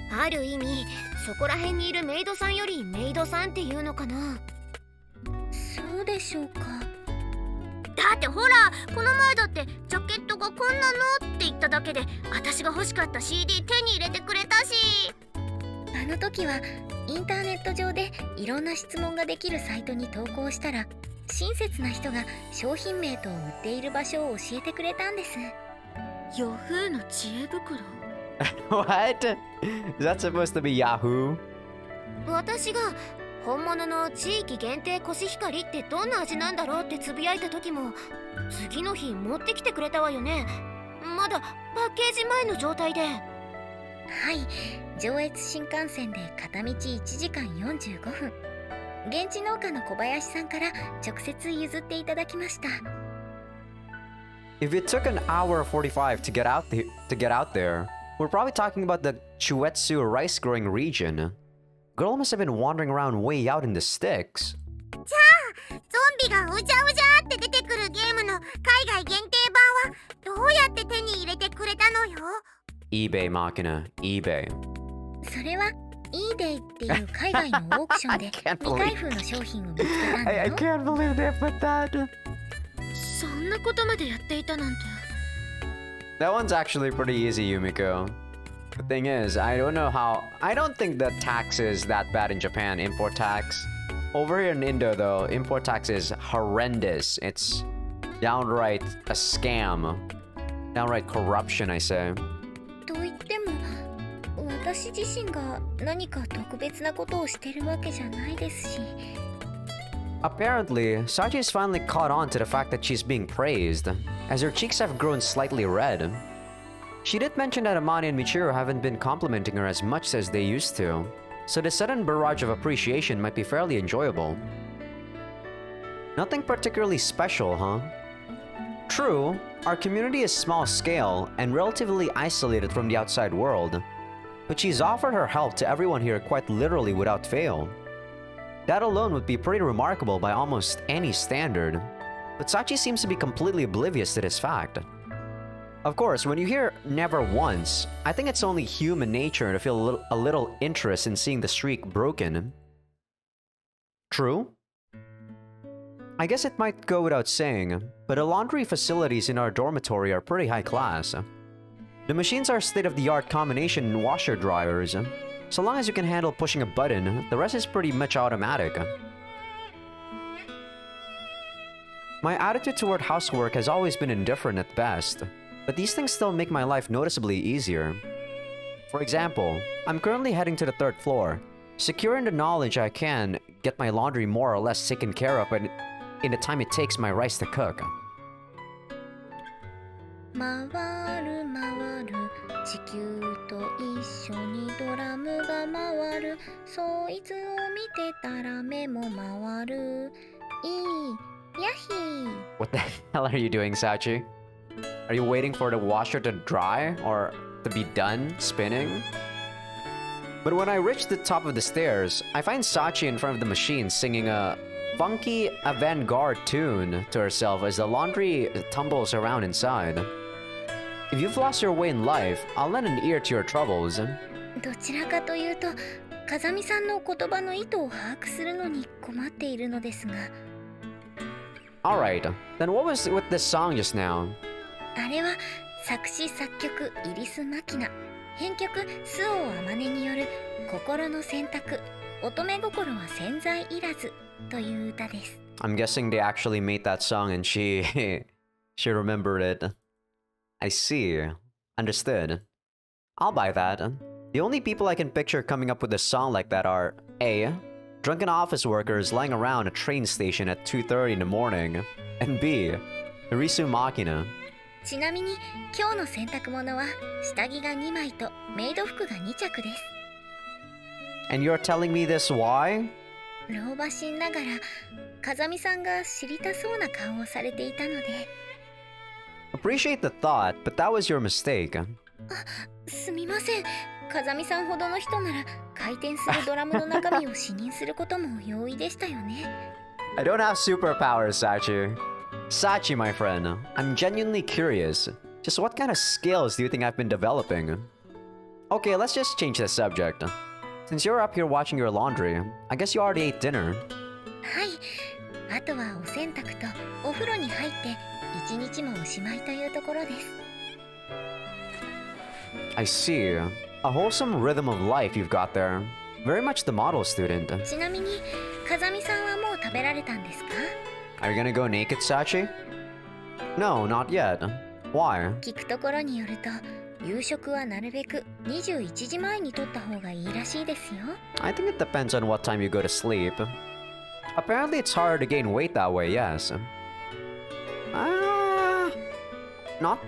て。ある意味そこら辺にいるメイドさんよりメイドさんっていうのかな。そうでしょうか。だってほら、この前だってジャケットがこんなのって言っただけで私が欲しかった CD 手に入れてくれたし。あの時はインターネット上でいろんな質問ができるサイトに投稿したら、親切な人が商品名と売っている場所を教えてくれたんです。ヤフーの知恵袋。What? Is that supposed to be Yahoo? 私が本物の地域限定コシヒカリってどんな味なんだろうってつぶやいた時も次の日持ってきてくれたわよね。まだパッケージ前の状態で。はい、上越新幹線で片道1時間45分。現地農家の小林さんから直接譲っていただきました。 If it took an hour 45 to get out there, we're probably talking about the Chuetsu rice growing region. Girl must have been wandering around way out in the sticks. ゾンビがうじゃうじゃって出てくるゲームの海外限定版はどうやって手に入れてくれたのよ。 eBay Machina, eBay. それは eBay っていう海外のオークションで I can't 未開封の商品を見つけたんだ I よ。 can't believe they put that. そんなことまでやっていたなんて。 That one's actually pretty easy, Yumiko. The thing is, I don't think the tax is that bad in Japan, import tax. Over here in Indo, though, import tax is horrendous. It's downright a scam. Downright corruption, I say. と言っても私自身が何か特別なことをしてるわけじゃないですし。 Apparently, Sachi has finally caught on to the fact that she's being praised, as her cheeks have grown slightly red. She did mention that Amani and Michiru haven't been complimenting her as much as they used to, so the sudden barrage of appreciation might be fairly enjoyable. Nothing particularly special, huh? True, our community is small scale and relatively isolated from the outside world, but she's offered her help to everyone here quite literally without fail. That alone would be pretty remarkable by almost any standard, but Sachi seems to be completely oblivious to this fact. Of course, when you hear never once, I think it's only human nature to feel a little interest in seeing the streak broken. True? I guess it might go without saying, but the laundry facilities in our dormitory are pretty high class. The machines are state-of-the-art combination washer dryers. So long as you can handle pushing a button, the rest is pretty much automatic. My attitude toward housework has always been indifferent at best, but these things still make my life noticeably easier. For example, I'm currently heading to the 3rd floor, secure in the knowledge I can get my laundry more or less taken care of in the time it takes my rice to cook. 回る回る地球と一緒にドラムが回るそいつを見てたら目も回るいいヤッヒー What the hell are you doing, Sachi? Are you waiting for the washer to dry or to be done spinning? But when I reach the top of the stairs, I find Sachi in front of the machine singing a funky avant-garde tune to herself as the laundry tumbles around inside. If you've lost your way in life, I'll lend an ear to your troubles. どちらかというと風見さんの言葉の意図を把握するのに困っているのですが Alright, then what was with this song just now? あれは作詞作曲イリス・マキナ編曲周防あまねによる心の選択乙女心は潜在いらずという歌です I'm guessing they actually made that song and she remembered it. I see. Understood. I'll buy that. The only people I can picture coming up with a song like that are A. Drunken office workers lying around a train station at 2:30 in the morning, and B. Harisu Makina. ちなみに今日の洗濯物は下着が2枚とメイド服が2着です And you're telling me this why? 老婆心ながら風見さんが知りたそうな顔をされていたので Appreciate the thought, but that was your mistake. すみません風見さんほどの人なら回転するドラムの中身を視認することも容易でしたよね I don't have superpowers, Sachi. Sachi, my friend, I'm genuinely curious. Just what kind of skills do you think I've been developing? Okay, let's just change the subject. Since you're up here watching your laundry, I guess you already ate dinner. はいあとはお洗濯とお風呂に入って一日もおしまいというところです I see. A wholesome rhythm of life you've got there. Very much the model student. ちなみに風見さんはもう食べられたんですか Are you gonna go naked, Sachi? No, not yet. Why? 聞くところによると夕食はなるべく21時前にとった方がいいらしいですよ I think it depends on what time you go to sleep. Apparently it's harder to gain weight that way, yes. Not...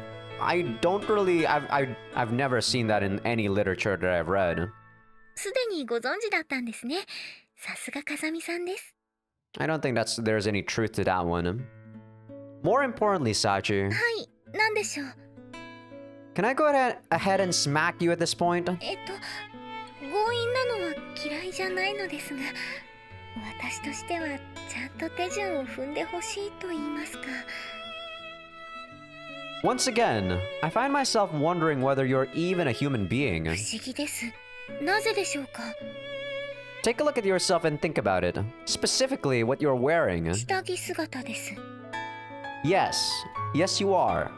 I don't really... I've never seen that in any literature that I've read. すでにご存知だったんですねさすが風見さんです。 I don't think there's any truth to that one. More importantly, Sachi, はい、なんでしょう。 can I go ahead and smack you at this point? 強引なのは嫌いじゃないのですが、私としてはちゃんと手順を踏んでほしいと言いますか。 Once again, I find myself wondering whether you're even a human being. 不思議です。なぜでしょうか。 Take a look at yourself and think about it. Specifically, what you're wearing. 下着姿です。 Yes, you are.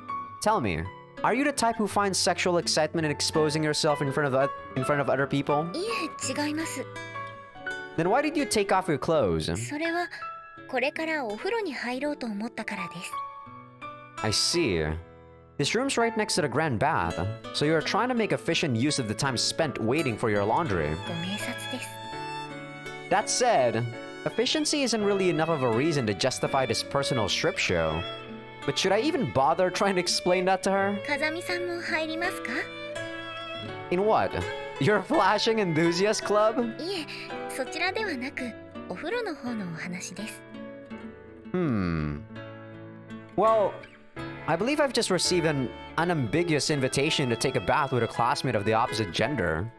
Tell me, are you the type who finds sexual excitement in exposing yourself in front of other people? いえ、違います。 Then why did you take off your clothes? それはこれからお風呂に入ろうと思ったからです。 I see. This room's right next to the grand bath, so you're trying to make efficient use of the time spent waiting for your laundry. ご明察です。 That said, efficiency isn't really enough of a reason to justify this personal strip show. But should I even bother trying to explain that to her? 風見さんも入りますか。 In what? Your flashing enthusiast club? いえ、そちらではなくお風呂の方のお話です。 Well, I believe I've just received an unambiguous invitation to take a bath with a classmate of the opposite gender.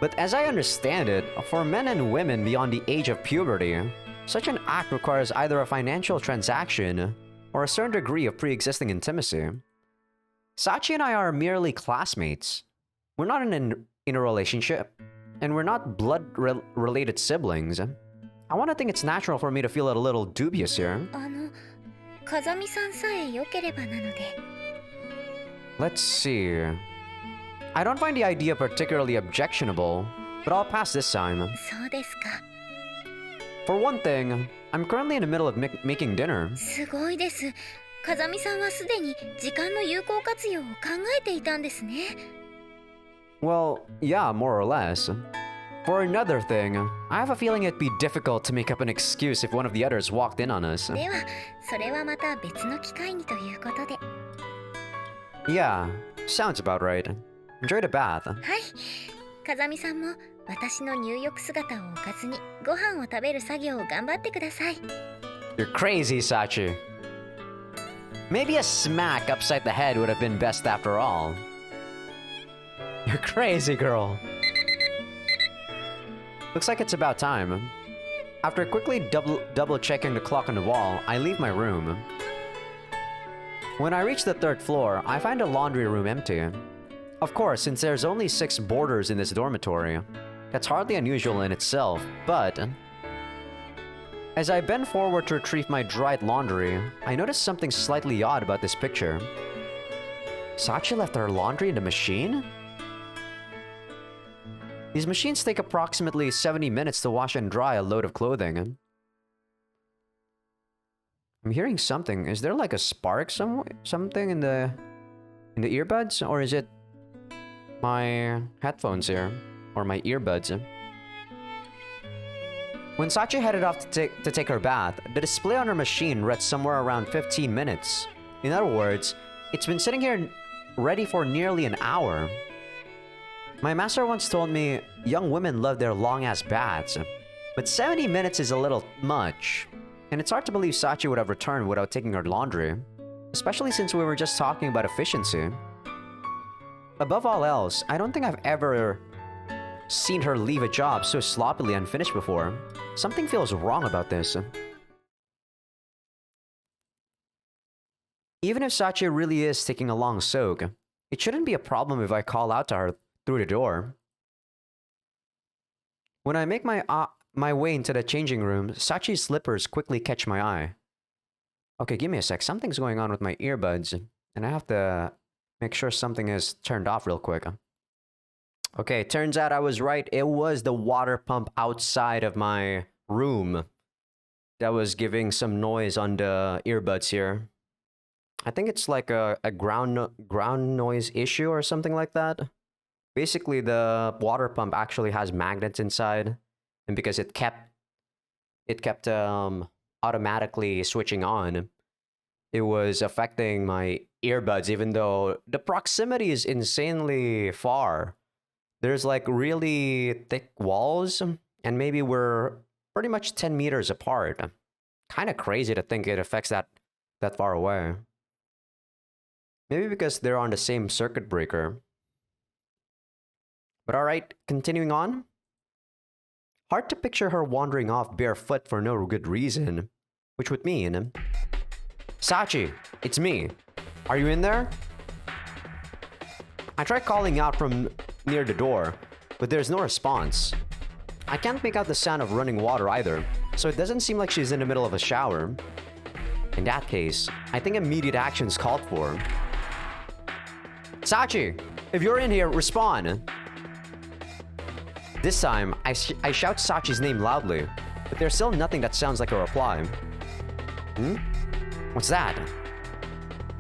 But as I understand it, for men and women beyond the age of puberty, such an act requires either a financial transaction or a certain degree of pre-existing intimacy. Sachi and I are merely classmates. We're not in a relationship, and we're not blood-related siblings. I want to think it's natural for me to feel a little dubious here. 風見さんさえ良ければなので。 Let's see. I don't find the idea particularly objectionable, but I'll pass this time. そうですか。 For one thing, I'm currently in the middle of making dinner. すごいです。風見さんはすでに時間の有効活用を考えていたんですね。 Well, yeah, more or less. For another thing, I have a feeling it'd be difficult to make up an excuse if one of the others walked in on us. では、それはまた別の機会にということで。 Yeah, sounds about right. Enjoy the bath. はい。風見さんも私の入浴姿を置かずにご飯を食べる作業を頑張ってください。 You're crazy, Sachi. Maybe a smack upside the head would have been best after all. You're crazy, girl. Looks like it's about time. After quickly double checking the clock on the wall, I leave my room. When I reach the third floor, I find the laundry room empty. Of course, since there's only 6 boarders in this dormitory, that's hardly unusual in itself, but... As I bend forward to retrieve my dried laundry, I notice something slightly odd about this picture. Sachi left her laundry in the machine? These machines take approximately 70 minutes to wash and dry a load of clothing. I'm hearing something. Is there like a spark something in the earbuds? Or is it my headphones here? Or my earbuds? When Sachi headed off to take her bath, the display on her machine read somewhere around 15 minutes. In other words, it's been sitting here ready for nearly an hour. My master once told me young women love their long-ass baths, but 70 minutes is a little much, and it's hard to believe Sachi would have returned without taking her laundry, especially since we were just talking about efficiency. Above all else, I don't think I've ever seen her leave a job so sloppily unfinished before. Something feels wrong about this. Even if Sachi really is taking a long soak, it shouldn't be a problem if I call out to her through the door. When I make my way into the changing room, Sachi's slippers quickly catch my eye. Okay, give me a sec. Something's going on with my earbuds, and I have to make sure something is turned off real quick. Okay, turns out I was right. It was the water pump outside of my room that was giving some noise on the earbuds here. I think it's like a ground noise issue or something like that. Basically, the water pump actually has magnets inside, and because it kept automatically switching on, it was affecting my earbuds, even though the proximity is insanely far. There's like really thick walls And maybe we're pretty much 10 meters apart. Kind of crazy to think it affects that far away. Maybe because they're on the same circuit breaker. But alright, continuing on. Hard to picture her wandering off barefoot for no good reason. Which would mean... Sachi, it's me. Are you in there? I try calling out from near the door, but there's no response. I can't make out the sound of running water either, so it doesn't seem like she's in the middle of a shower. In that case, I think immediate action's called for. Sachi, if you're in here, respond. This time, I shout Sachi's name loudly, but there's still nothing that sounds like a reply. What's that?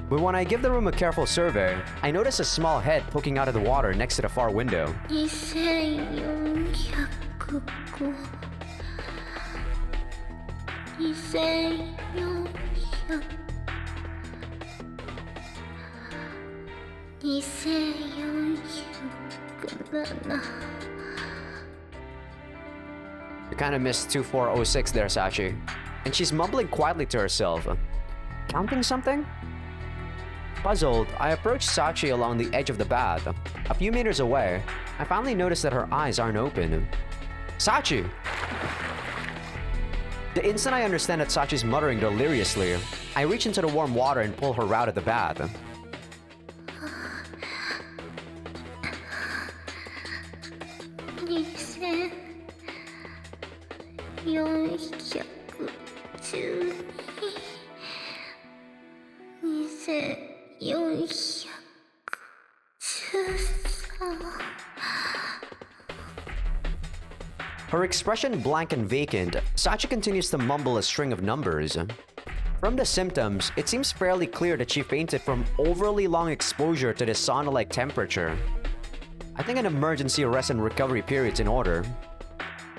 But when I give the room a careful survey, I notice a small head poking out of the water next to the far window. 2407 You kind of missed 2406 there, Sachi. And she's mumbling quietly to herself. Counting something? Puzzled, I approach Sachi along the edge of the bath. A few meters away, I finally notice that her eyes aren't open. Sachi! The instant I understand that Sachi's muttering deliriously, I reach into the warm water and pull her out of the bath. Her expression blank and vacant, Sachi continues to mumble a string of numbers. From the symptoms, it seems fairly clear that she fainted from overly long exposure to the sauna-like temperature. I think an emergency rest and recovery period's in order.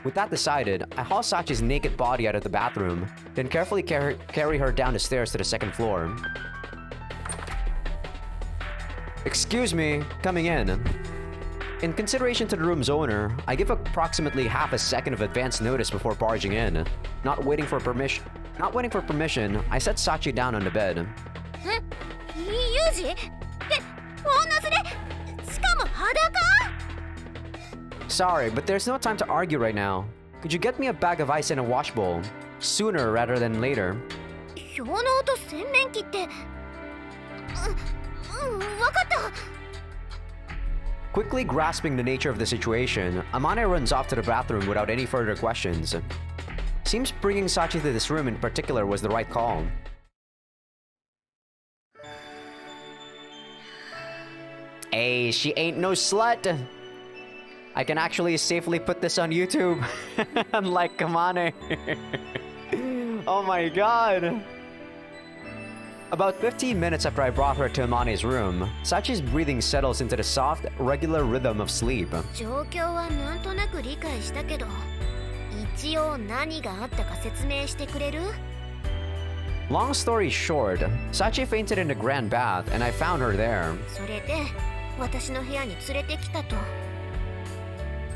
With that decided, I haul Sachi's naked body out of the bathroom, then carefully carry her down the stairs to the second floor. Excuse me, coming in. In consideration to the room's owner, I give approximately half a second of advance notice before barging in. Not waiting for permission, I set Sachi down on the bed. Sorry, but there's no time to argue right now. Could you get me a bag of ice and a wash bowl? Sooner rather than later. Quickly grasping the nature of the situation, Amane runs off to the bathroom without any further questions. Seems bringing Sachi to this room in particular was the right call. Hey, she ain't no slut! I can actually safely put this on YouTube, unlike Kamane. Oh my god! About 15 minutes after I brought her to Amane's room, Sachi's breathing settles into the soft, regular rhythm of sleep. Long story short, Sachi fainted in the grand bath and I found her there.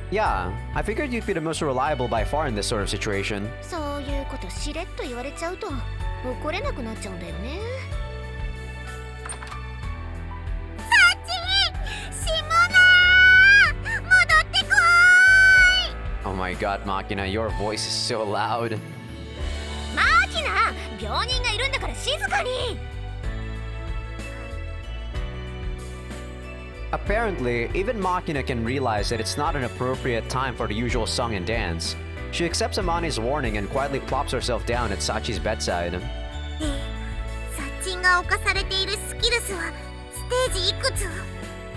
Yeah, I figured you'd be the most reliable by far in this sort of situation. Oh my god, Makina, your voice is so loud. Apparently, even Makina can realize that it's not an appropriate time for the usual song and dance. She accepts Amane's warning and quietly plops herself down at Sachi's bedside.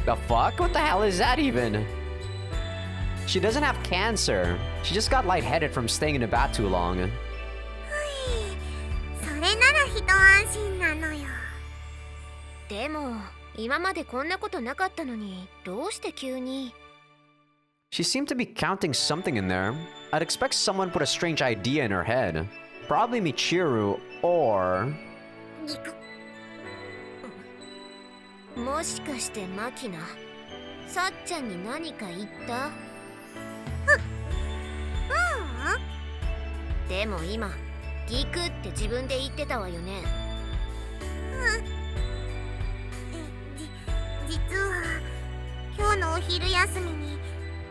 The fuck? What the hell is that even? She doesn't have cancer. She just got lightheaded from staying in the bath too long. She seemed to be counting something in there. I'd expect someone put a strange idea in her head. Probably Michiru or... でも今ギクって自分で言ってたわよね。実は今日のお昼休みに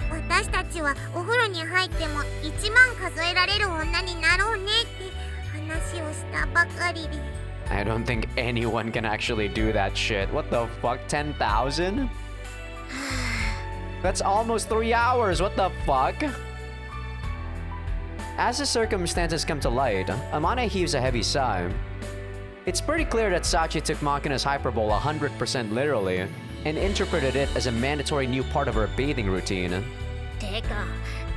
私たちはお風呂に入っても1万数えられる女になろうねって話をしたばかりで。I don't think anyone can actually do that shit. What the fuck? 10,000? That's almost 3 hours. What the fuck? As the circumstances come to light, Amane heaves a heavy sigh. It's pretty clear that Sachi took Makina's hyperbole 100% literally and interpreted it as a mandatory new part of her bathing routine. てか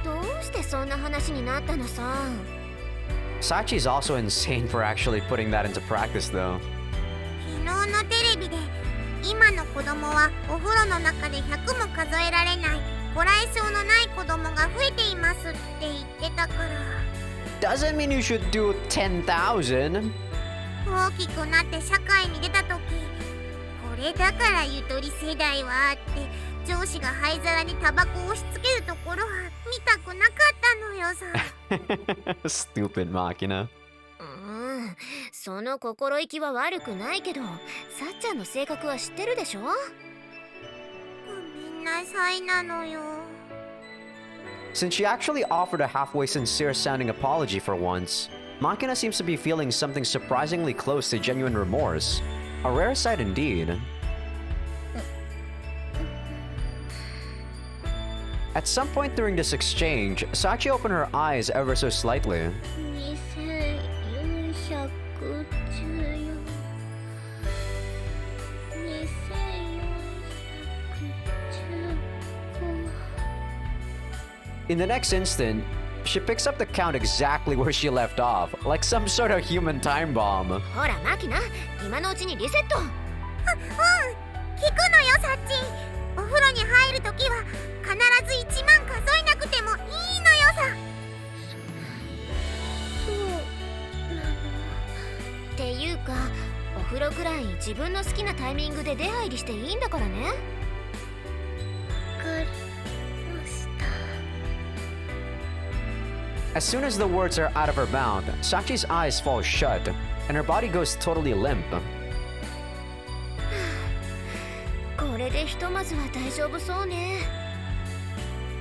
どうしてそんな話になったのさ。Sachi's also insane for actually putting that into practice though. 昨日のテレビで今の子供はお風呂の中で100も数えられないご来性のない子供が増えていますって言ってたから。 Doesn't mean you should do 10,000. 大きくなって社会に出た時、これだからゆとり世代はって上司が灰皿にタバコを押し付けるところは見たくなかったのよさ。Stupid Makina. その心意気は悪くないけど、さっちゃんの性格は知ってるでしょ。ごめんなさいなのよ。 Since she actually offered a halfway sincere sounding apology for once, Makina seems to be feeling something surprisingly close to genuine remorse. A rare sight indeed. At some point during this exchange, Sachi opened her eyes ever so slightly. 2415 In the next instant, she picks up the count exactly where she left off, like some sort of human time bomb. ほらマキナ、今のうちにリセット。聞くのよサッチ。お風呂に入るときは必ず1万数えなくてもいいのよさ。そうなの。っていうかお風呂くらい自分の好きなタイミングで出入りしていいんだからね。わかりました。 As soon as the words are out of her mouth, Sachi's eyes fall shut, and her body goes totally limp. これでひとまずは大丈夫そうね。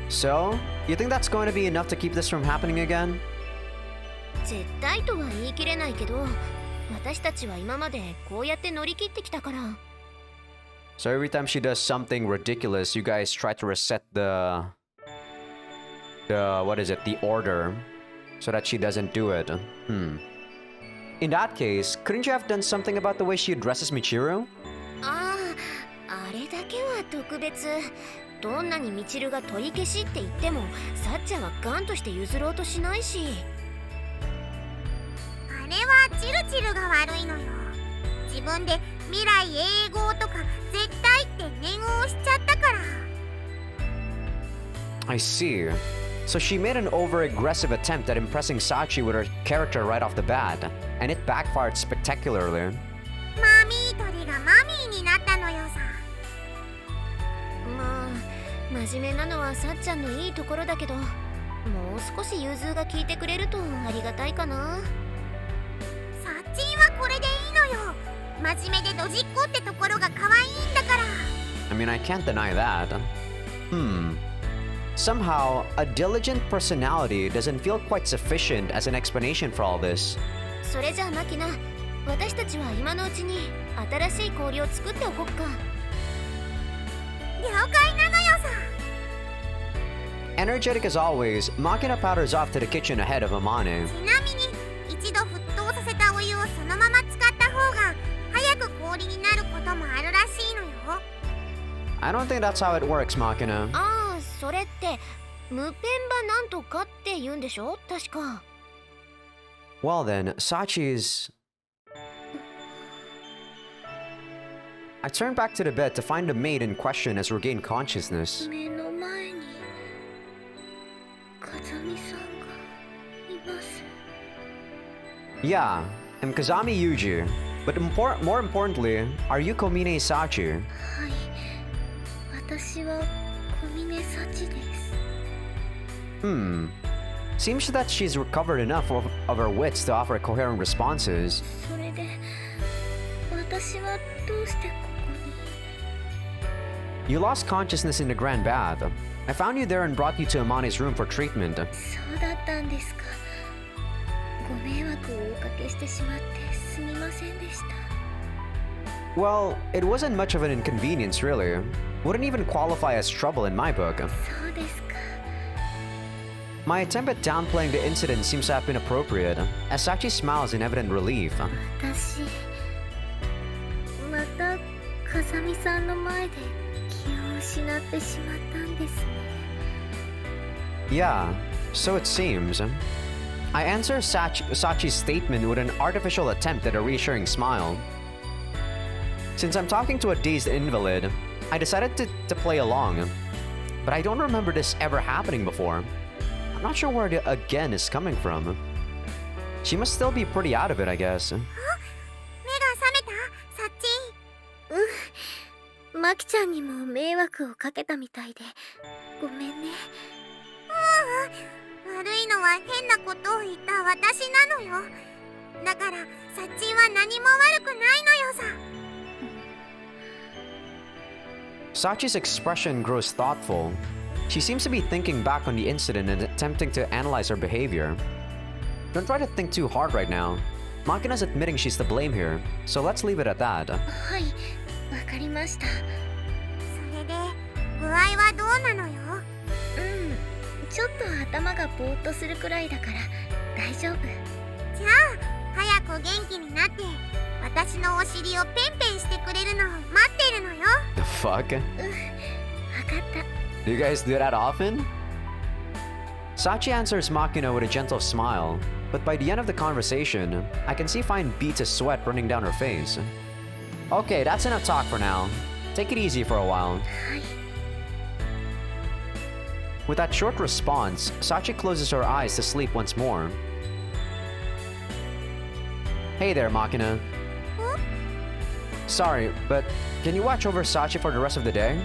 So, you think that's going to be enough to keep this from happening again? 絶対とは言い切れないけど、私たちは今までこうやって乗り切ってきたから。 So every time she does something ridiculous, you guys try to reset the order, so that she doesn't do it. In that case, couldn't you have done something about the way she addresses Michiru? あれだけは特別。どんなにミチルが取り消しって言っても、さっちゃんはガンとして譲ろうとしないし。あれはチルチルが悪いのよ。自分で未来英語とか絶対って念をしちゃったから。 I see. So she made an over-aggressive attempt at impressing Sachi with her character right off the bat, and it backfired spectacularly. マミー鳥がマミーになったのよさ。まあ真面目なのはさっちゃんのいいところだけど、もう少し融通が効いてくれるとありがたいかな。サッチンはこれでいいのよ。真面目でドジっ子ってところが可愛いんだから。 I mean, I can't deny that. Somehow, a diligent personality doesn't feel quite sufficient as an explanation for all this. それじゃあマキナ、私たちは今のうちに新しい氷を作っておこっか。了解なのよさ。 Energetic as always, Makina powders off to the kitchen ahead of Amane. ちなみに一度沸騰させたお湯をそのまま使った方が早く氷になることもあるらしいのよ。 I don't think that's how it works, Makina. それって無ペンバなんとかって言うんでしょ確か。 Well then, Sachi's... I turn back to the bed to find the maid in question has regained consciousness. 目の前に風見さんがいます。 Yeah, I'm Kazami Yuji, but more importantly, are you Komine Sachi? はい、私は小峰幸です。Seems that she's recovered enough of her wits to offer coherent responses. それで私はどうしてここに You lost consciousness in the Grand Bath. I found you there and brought you to Amane's room for treatment. そうだったんですか。ご迷惑をおかけしてしまってすみませんでした。 Well, it wasn't much of an inconvenience, really. Wouldn't even qualify as trouble in my book. そうですか。 My attempt at downplaying the incident seems to have been appropriate, as Sachi smiles in evident relief. 私また風見さんの前で気を失ってしまったんですね。 Yeah, so it seems. I answer Sachi's statement with an artificial attempt at a reassuring smile. Since I'm talking to a dazed invalid, I decided to play along. But I don't remember this ever happening before. I'm not sure where the again is coming from. She must still be pretty out of it, I guess. 目が覚めたサッチマキちゃんにも迷惑をかけたみたいでごめんね。悪いのは変なことを言った私なのよ。だからサッチンは何も悪くないのよさ。 Sachi's expression grows thoughtful. She seems to be thinking back on the incident and attempting to analyze her behavior. Don't try to think too hard right now. Makina's admitting she's to blame here, so let's leave it at that. はい、わかりました。それで具合はどうなのよ。ちょっと頭がぼーっとするくらいだから大丈夫。じゃあ早く元気になって私のお尻をペンペンしてくれるのを待ってるのよ。 The fuck? わかった。 Do you guys do that often? Sachi answers Makina with a gentle smile, but by the end of the conversation, I can see fine beads of sweat running down her face. Okay, that's enough talk for now. Take it easy for a while. はい。 With that short response, Sachi closes her eyes to sleep once more. Hey there, Makina. Sorry, but can you watch over Sachi for the rest of the day? も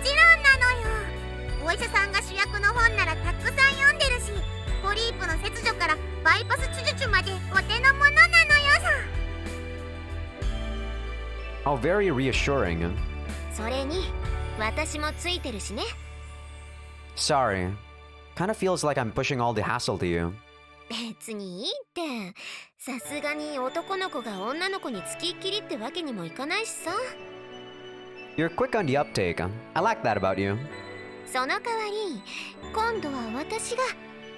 ちろんなのよ。お医者さんが主役の本ならたくさん読んでるし、ポリープの切除からバイパス手術までお手の物なのよさ。 Oh, very reassuring. それに私もついてるしね。 Sorry. Kinda feels like I'm pushing all the hassle to you. 別にいいって。さすがに男の子が女の子につきっきりってわけにもいかないしさ。 You're quick on the uptake. I like that about you. その代わり今度は私が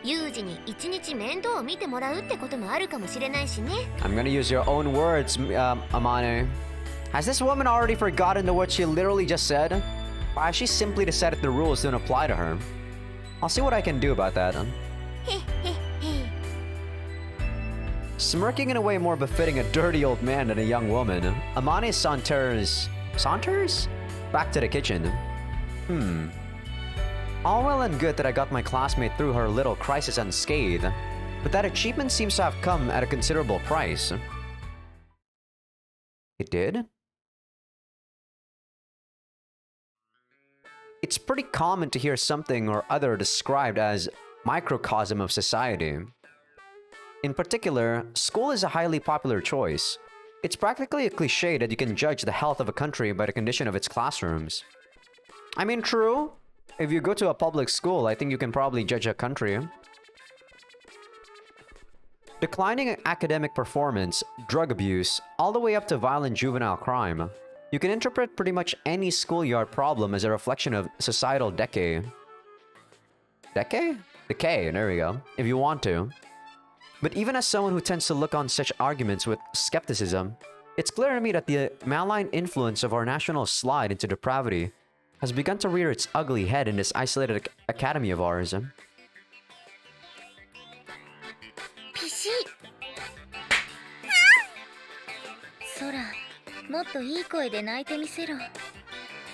ユウジに一日面倒を見てもらうってこともあるかもしれないしね。 I'm gonna use your own words, Amane. Has this woman already forgotten what she literally just said? Or has she simply decided the rules don't apply to her? I'll see what I can do about that. へっへっへ。 Smirking in a way more befitting a dirty old man than a young woman, Amane saunters back to the kitchen. All well and good that I got my classmate through her little crisis unscathed, but that achievement seems to have come at a considerable price. It did? It's pretty common to hear something or other described as microcosm of society. In particular, school is a highly popular choice. It's practically a cliche that you can judge the health of a country by the condition of its classrooms. I mean, true. If you go to a public school, I think you can probably judge a country. Declining academic performance, drug abuse, all the way up to violent juvenile crime. You can interpret pretty much any schoolyard problem as a reflection of societal decay. Decay? Decay, there we go. If you want to. But even as someone who tends to look on such arguments with skepticism, it's clear to me that the malign influence of our national slide into depravity has begun to rear its ugly head in this isolated academy of ours. ピシッ。そら、もっといい声で泣いてみせろ。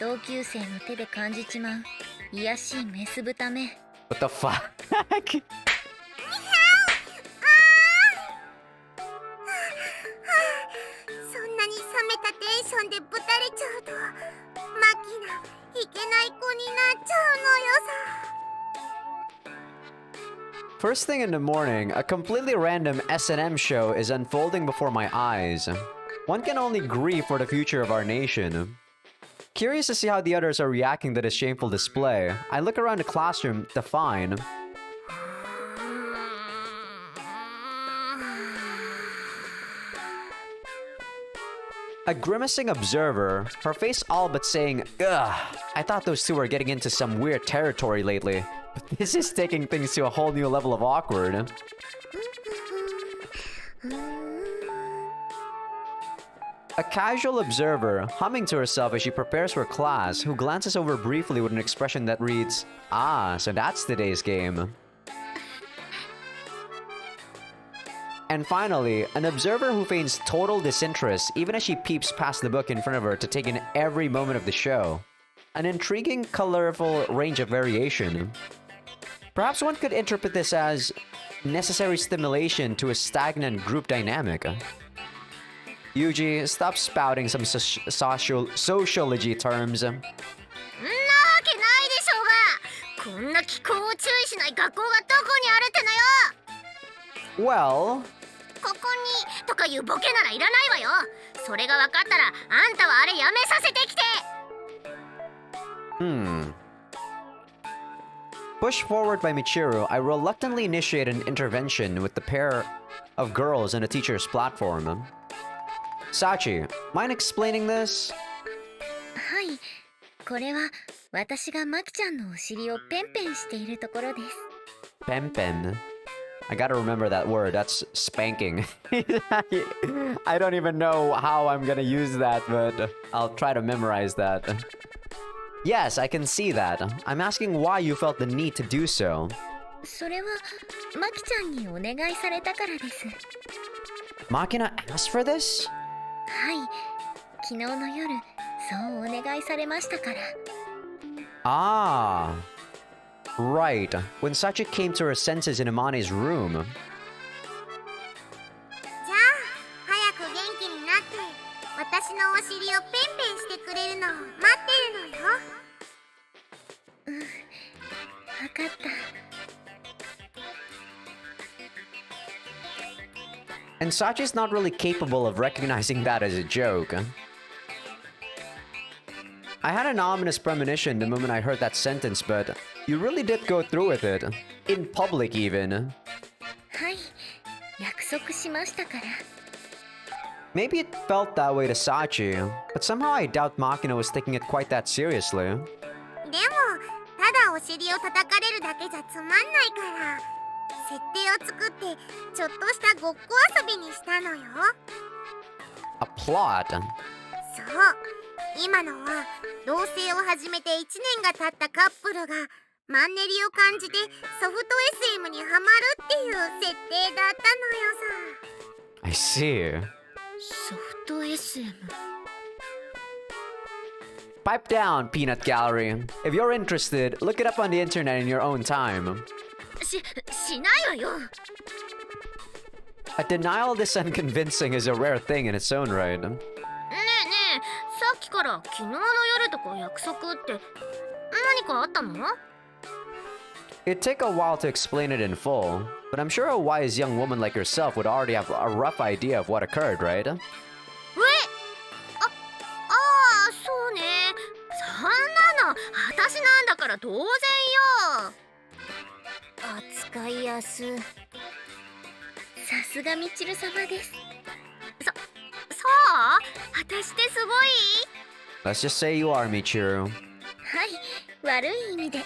同級生の手で感じちまう卑しいメス豚め。 What the fuck? そんなに冷めたテンションでぶたれちゃうとマキナいけない子になっちゃうのよさ。First thing in the morning, a completely random S&M show is unfolding before my eyes. One can only grieve for the future of our nation. Curious to see how the others are reacting to this shameful display, I look around the classroom to find... a grimacing observer, her face all but saying, "Ugh, I thought those two were getting into some weird territory lately. But this is taking things to a whole new level of awkward." A casual observer, humming to herself as she prepares for class, who glances over briefly with an expression that reads, "Ah, so that's today's game." And finally, an observer who feigns total disinterest even as she peeps past the book in front of her to take in every moment of the show. An intriguing, colorful range of variation. Perhaps one could interpret this as necessary stimulation to a stagnant group dynamic. Yuji, stop spouting some sociology terms. んなわけないでしょうが、こんな気候を注意しない学校がどこにあるってのよ。 Well... ここにとかいうボケならいらないわよ。それが分かったらあんたはあれやめさせてきて。Pushed forward by Michiru, I reluctantly initiate an intervention with the pair of girls on the teacher's platform. Sachi, mind explaining this? はい、これは私がマキちゃんのお尻をペンペンしているところです。 Pen. I gotta remember that word. That's spanking. I don't even know how I'm gonna use that, but I'll try to memorize that. Yes, I can see that. I'm asking why you felt the need to do so. それはマキちゃんにお願いされたからです。 Makina asked for this? はい、昨日の夜そうお願いされましたから。 Ah. Right, when Sachi came to her senses in Amane's room. じゃあ早く元気になって私のお尻をペンペンしてくれるのを待ってるのよ。わかった。 And Sachi's not really capable of recognizing that as a joke. I had an ominous premonition the moment I heard that sentence, but you really did go through with it. In public, even. はい、約束しましたから。 Maybe it felt that way to Sachi, but somehow I doubt Makina was taking it quite that seriously. でもただお尻を叩かれるだけじゃつまんないから設定を作ってちょっとしたごっこ遊びにしたのよ。 A plot? そう、今のは同棲を始めて1年が経ったカップルがマンネリを感じてソフト SM にハマるっていう設定だったのよさ。 I see. ソフト SM。 Pipe down, Peanut Gallery. If you're interested, look it up on the internet in your own time. しないわよ。 A denial this unconvincing is a rare thing in its own right. ねえねえ、さっきから昨日の夜とか約束って何かあったの？ It'd take a while to explain it in full, but I'm sure a wise young woman like yourself would already have a rough idea of what occurred, right? ああ、そうね。そんなの私なんだから当然よ。扱いやす。さすがみちる様です。そう？私ってすごい？ Let's just say you are, Michiru. はい、悪い意味で。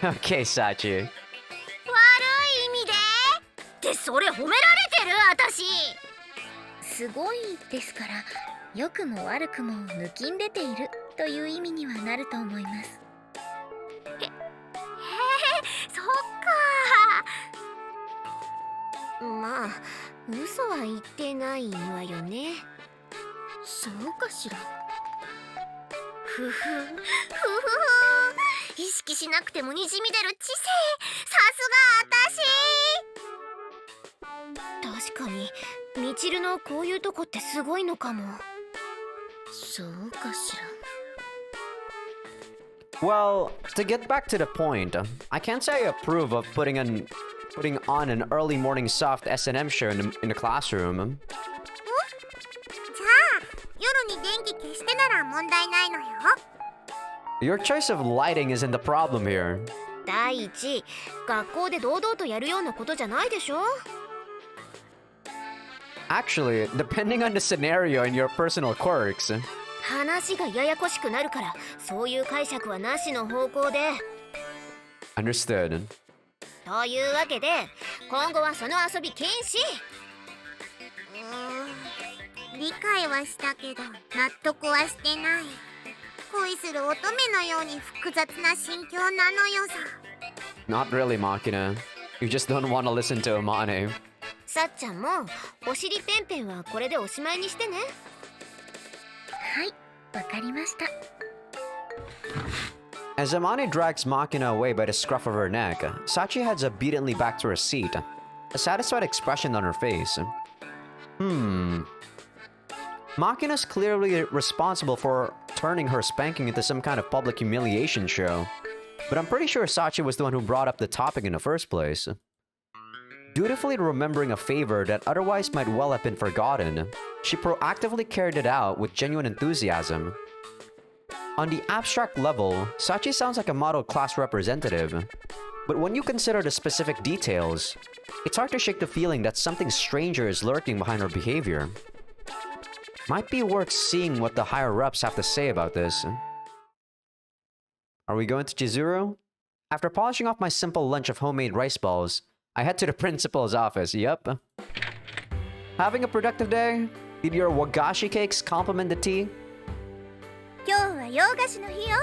Okay, Sachi. 悪い意味で？ってそれ褒められてる？私。すごいですから、良くも悪くも抜きん出ているという意味にはなると思います。へえ、そっか。まあ、嘘は言ってないわよね。そうかしら。ふふ意識しなくてもにじみ出る知性。さすが私。確かにみちるのこういうとこってすごいのかも。そうかしら。 Well, to get back to the point, I can't say I approve of putting an putting on an early morning soft S&M show in the classroom. じゃあ夜に電気消してなら問題ないのよ。 Your choice of lighting isn't the problem here. 第一、学校で堂々とやるようなことじゃないでしょ。 Actually, depending on the scenario and your personal quirks. 話がややこしくなるから、そういう解釈はなしの方向で。 Understood. というわけで、今後はその遊び禁止。理解はしたけど納得はしてない。恋する乙女のように複雑な心境なのよさ。 Not really, Makina. You just don't want to listen to Amane. さっちゃんもお尻ペンペンはこれでおしまいにしてね。はい、わかりました。 As Amane drags Makina away by the scruff of her neck, Sachi heads obediently back to her seat, a satisfied expression on her face. Makina's clearly responsible for turning her spanking into some kind of public humiliation show, but I'm pretty sure Sachi was the one who brought up the topic in the first place. Dutifully remembering a favor that otherwise might well have been forgotten, she proactively carried it out with genuine enthusiasm. On the abstract level, Sachi sounds like a model class representative, but when you consider the specific details, it's hard to shake the feeling that something stranger is lurking behind her behavior. Might be worth seeing what the higher-ups have to say about this. Are we going to Chizuru? After polishing off my simple lunch of homemade rice balls, I head to the principal's office. Yup. Having a productive day? Did your wagashi cakes complement the tea? 今日は洋菓子の日よ。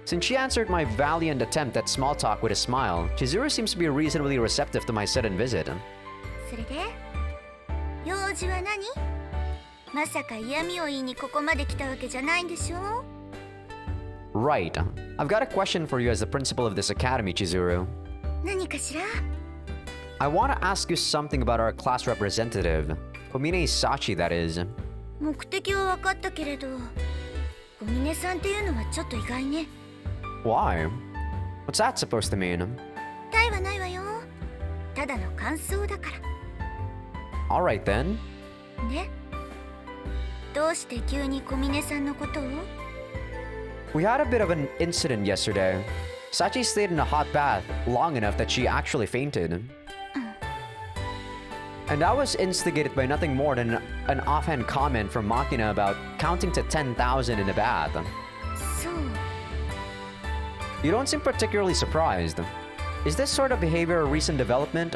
Since she answered my valiant attempt at small talk with a smile, Chizuru seems to be reasonably receptive to my sudden visit. それで用事は何？まさか嫌味を言いにここまで来たわけじゃないんでしょ？ Right. I've got a question for you as the principal of this academy, Chizuru. 何かしら？ I want to ask you something about our class representative. Komine Sachi, that is. 目的は分かったけれど、小峰さんっていうのはちょっと意外ね。 Why? What's that supposed to mean? 他はないわよ。ただの感想だから。 Alright then. ね？どうして急に小峰さんのことを？ We had a bit of an incident yesterday. Sachi stayed in a hot bath long enough that she actually fainted. And that was instigated by nothing more than an offhand comment from Makina about counting to 10,000 in a bath. そう。 You don't seem particularly surprised. Is this sort of behavior a recent development?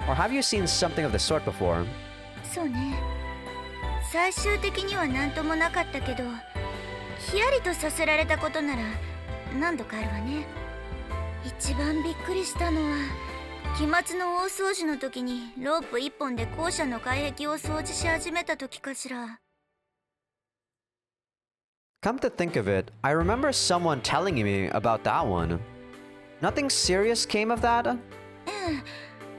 Or have you seen something of the sort before? そうね。最終的には何ともなかったけど、ヒヤリとさせられたことなら何度かあるわね。一番びっくりしたのは、期末の大掃除の時にロープ一本で校舎の外壁を掃除し始めた時かしら。 Come to think of it, I remember someone telling me about that one. Nothing serious came of that?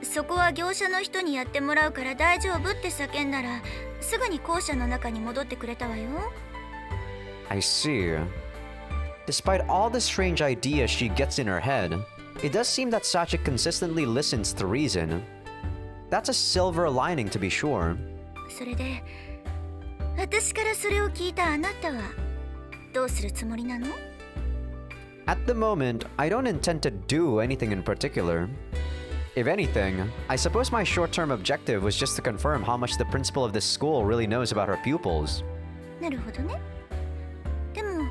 そこは業者の人にやってもらうから大丈夫って叫んだら、すぐに校舎の中に戻ってくれたわよ。 I see. Despite all the strange ideas she gets in her head, it does seem that Sachi consistently listens to reason. That's a silver lining to be sure. それで、私からそれを聞いたあなたはどうするつもりなの？ At the moment, I don't intend to do anything in particular. If anything, I suppose my short-term objective was just to confirm how much the principal of this school really knows about her pupils. なるほどね。でも、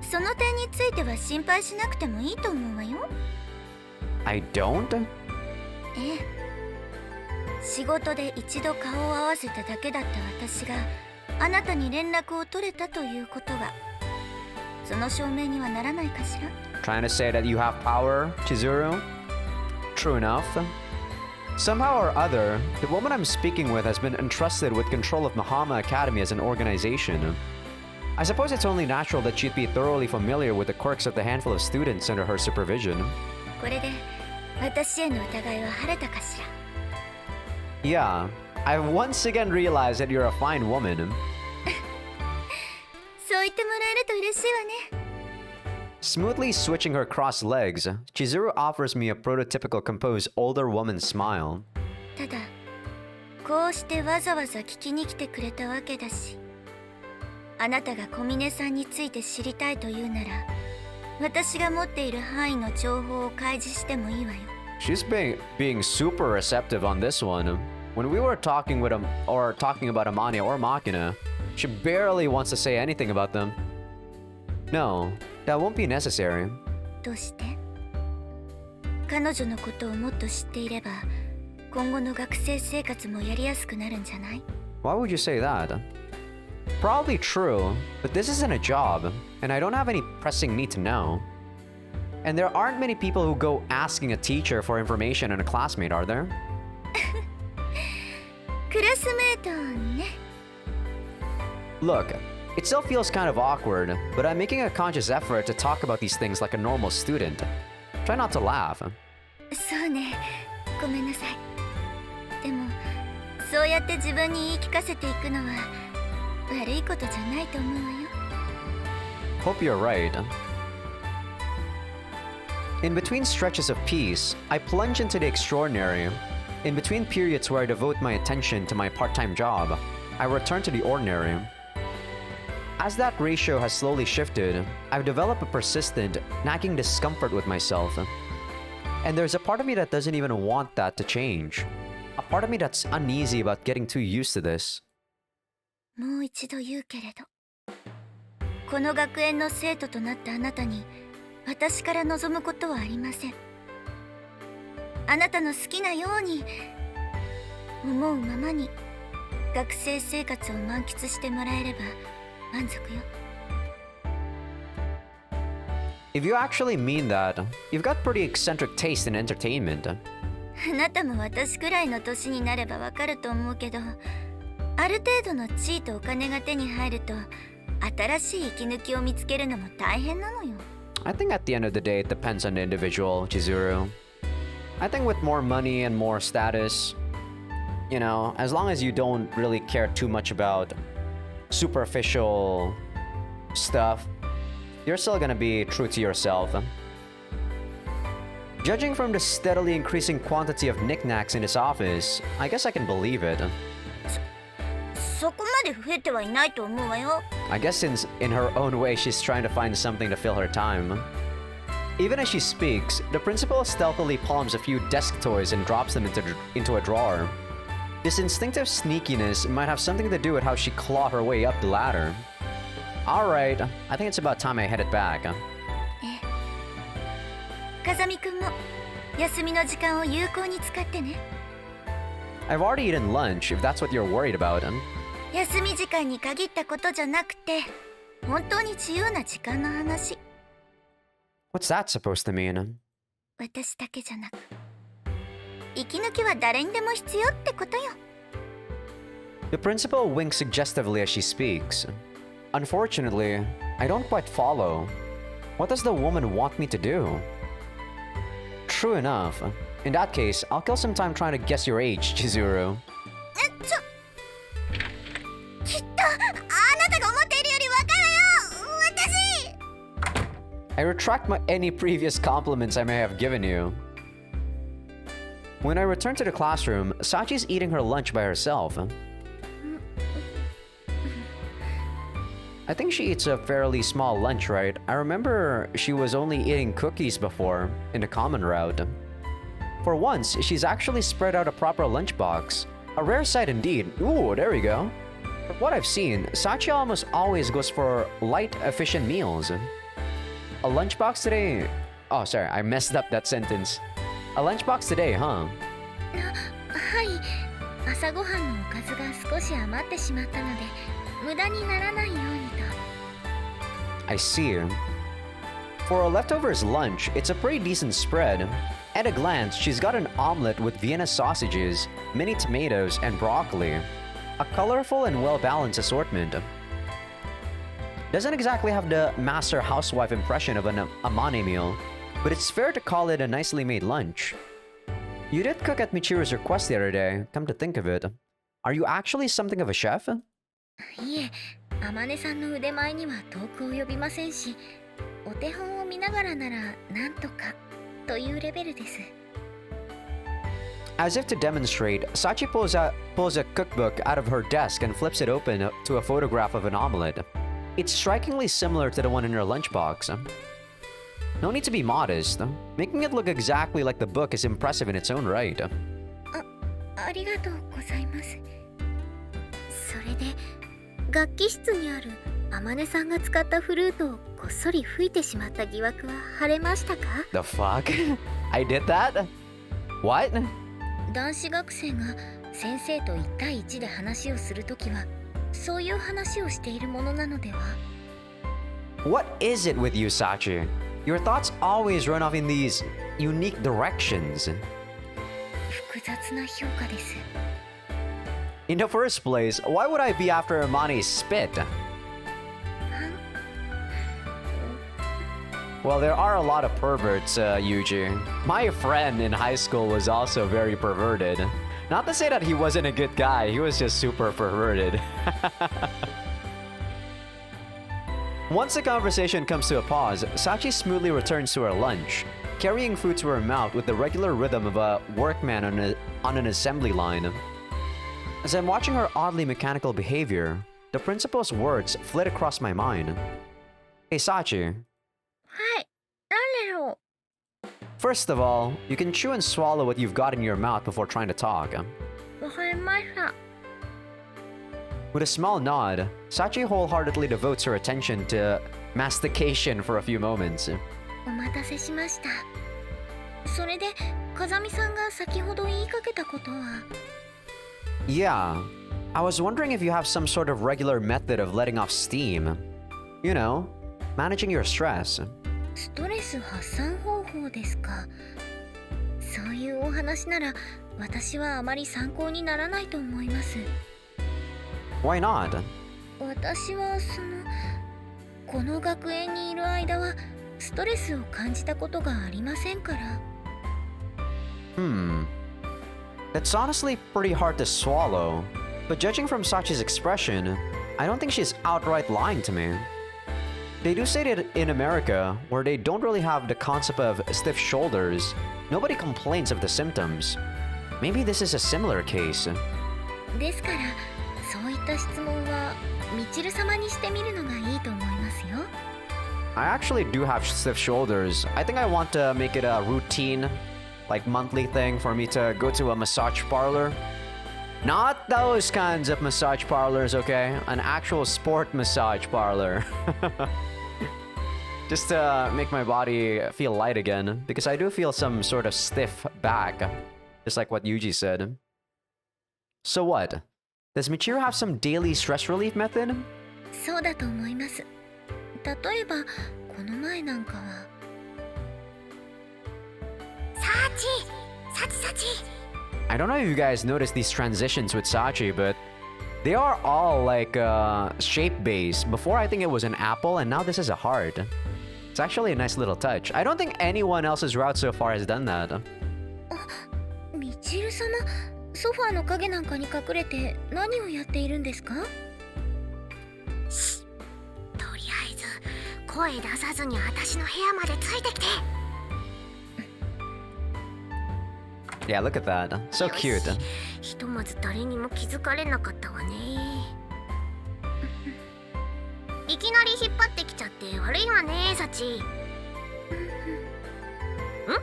その点については心配しなくてもいいと思うわよ。 I don't? ええ。仕事で一度顔を合わせただけだった私があなたに連絡を取れたということが、その証明にはならないかしら。 Trying to say that you have power, Chizuru? True enough. Somehow or other, the woman I'm speaking with has been entrusted with control of Mahama Academy as an organization. I suppose it's only natural that she'd be thoroughly familiar with the quirks of the handful of students under her supervision. これで私への疑いは晴れたかしら。 Yeah, I've once again realized that you're a fine woman. そう言ってもらえると嬉しいわね。Smoothly switching her crossed legs, Chizuru offers me a prototypical composed older woman's smile. ただこうしてわざわざ聞きに来てくれたわけだし、あなたが小峰さんについて知りたいというなら、私が持っている範囲の情報を開示してもいいわよ。 She's being super receptive on this one. When we were talking with him or talking about Amane or Makina, she barely wants to say anything about them. No, that won't be necessary. どうして？彼女のことをもっと知っていれば、今後の学生生活もやりやすくなるんじゃない？ Why would you say that? Probably true, but this isn't a job, and I don't have any pressing need to know. And there aren't many people who go asking a teacher for information on a classmate, are there? クラスメートね。 Look, it still feels kind of awkward, but I'm making a conscious effort to talk about these things like a normal student. Try not to laugh. そうね、ごめんなさい。でもそうやって自分に言い聞かせていくのは悪いことじゃないと思うわよ。 Hope you're right. In between stretches of peace, I plunge into the extraordinary. In between periods where I devote my attention to my part-time job, I return to the ordinary. As that ratio has slowly shifted, I've developed a persistent, nagging discomfort with myself. And there's a part of me that doesn't even want that to change. A part of me that's uneasy about getting too used to this. もう一度言うけれど、この学園の生徒となったあなたに私から望むことはありません。あなたの好きなように思うままに学生生活を満喫してもらえれば満足よ。 If you actually mean that, you've got pretty eccentric taste in entertainment. あなたも私くらいの年になればわかると思うけど、ある程度の地位とお金が手に入ると新しい息抜きを見つけるのも大変なのよ。 I think at the end of the day, it depends on the individual, Chizuru. I think with more money and more status, you know, as long as you don't really care too much about superficial stuff, you're still gonna be true to yourself. Judging from the steadily increasing quantity of knickknacks in his office, I guess I can believe it. そこまで増えてはいないと思うわよ。 I guess since in her own way she's trying to find something to fill her time. Even as she speaks, the principal stealthily palms a few desk toys and drops them into a drawer. This instinctive sneakiness might have something to do with how she clawed her way up the ladder. Alright, I think it's about time I headed back. 風見くんも休みの時間を有効に使ってね。 I've already eaten lunch, if that's what you're worried about. 休み時間に限ったことじゃなくて、本当に自由な時間の話。 What's that supposed to mean? 私だけじゃなく、息抜きは誰にでも必要ってことよ。 The principal winks suggestively as she speaks. Unfortunately, I don't quite follow. What does the woman want me to do? True enough. In that case, I'll kill some time trying to guess your age, Chizuru. きっとあなたが思っているよりわかるよ。私 I retract any previous compliments I may have given you. When I return to the classroom, Sachi's eating her lunch by herself. I think she eats a fairly small lunch, right? I remember she was only eating cookies before, in the common route. For once, she's actually spread out a proper lunchbox. A rare sight indeed. Ooh, there we go. From what I've seen, Sachi almost always goes for light, efficient meals. A lunchbox today? Oh, sorry, I messed up that sentence. A lunchbox today, huh? はい、朝ごはんのおかずが少し余ってしまったので、無駄にならないようにと。I see. For a leftovers lunch, it's a pretty decent spread. At a glance, she's got an omelet with Vienna sausages, mini tomatoes, and broccoli. A colorful and well-balanced assortment. Doesn't exactly have the master housewife impression of an Amane meal, but it's fair to call it a nicely made lunch. You did cook at Michiru's request the other day, come to think of it. Are you actually something of a chef? いえ、天音さんの腕前には遠く及びませんし、お手本を見ながらならなんとかというレベルです。 As if to demonstrate, Sachi pulls a cookbook out of her desk and flips it open to a photograph of an omelet. It's strikingly similar to the one in her lunchbox. No need to be modest. Making it look exactly like the book is impressive in its own right. ありがとうございます。それで楽器室にある天音さんが使ったフルートをこっそり吹いてしまった疑惑は晴れましたか？ The fuck? I did that? What? 男子学生が先生と1対1で話をするときはそういう話をしているものなのでは？ What is it with you, Sachi? Your thoughts always run off in these unique directions. 複雑な評価です。 In the first place, why would I be after Amani's spit? Well, there are a lot of perverts, Yuji. My friend in high school was also very perverted. Not to say that he wasn't a good guy, he was just super perverted. Once the conversation comes to a pause, Sachi smoothly returns to her lunch, carrying food to her mouth with the regular rhythm of a workman on an assembly line. As I'm watching her oddly mechanical behavior, the principal's words flit across my mind. Hey, Sachi. はい、なんでろう。 First of all, you can chew and swallow what you've got in your mouth before trying to talk. わかりました。 With a small nod, Sachi wholeheartedly devotes her attention to mastication for a few moments. お待たせしました。それで風見さんが先ほど言いかけたことは？ Yeah, I was wondering if you have some sort of regular method of letting off steam. You know, managing your stress. ストレス発散方法ですか。そういうお話なら私はあまり参考にならないと思います。 Why not? 私はこの学園にいる間はストレスを感じたことがありませんから。 That's honestly pretty hard to swallow. But judging from Sachi's expression, I don't think she's outright lying to me. They do say that in America, where they don't really have the concept of stiff shoulders, nobody complains of the symptoms. Maybe this is a similar case. ですからそういった質問はみちる様にしてみるのがいいと思いますよ。 I actually do have stiff shoulders. I think I want to make it a routine, like monthly thing for me to go to a massage parlor. Not those kinds of massage parlors, okay? An actual sport massage parlor. Just to make my body feel light again, because I do feel some sort of stiff back, just like what Yuji said. So what? Does Michiru have some daily stress relief method? そうだと思います。例えばこの前なんかは。サチ I don't know if you guys noticed these transitions with Sachi, but they are all like shape-based. Before I think it was an apple, and now this is a heart. It's actually a nice little touch. I don't think anyone else's route so far has done that. みちる様、ソファーの影なんかに隠れて何をやっているんですか？とりあえず声出さずに私の部屋までついてきて。 Yeah, look at that. So cute. ひとまず誰にも気づかれなかったわね。いきなり引っ張ってきちゃって悪いわね、サチ。ん？なん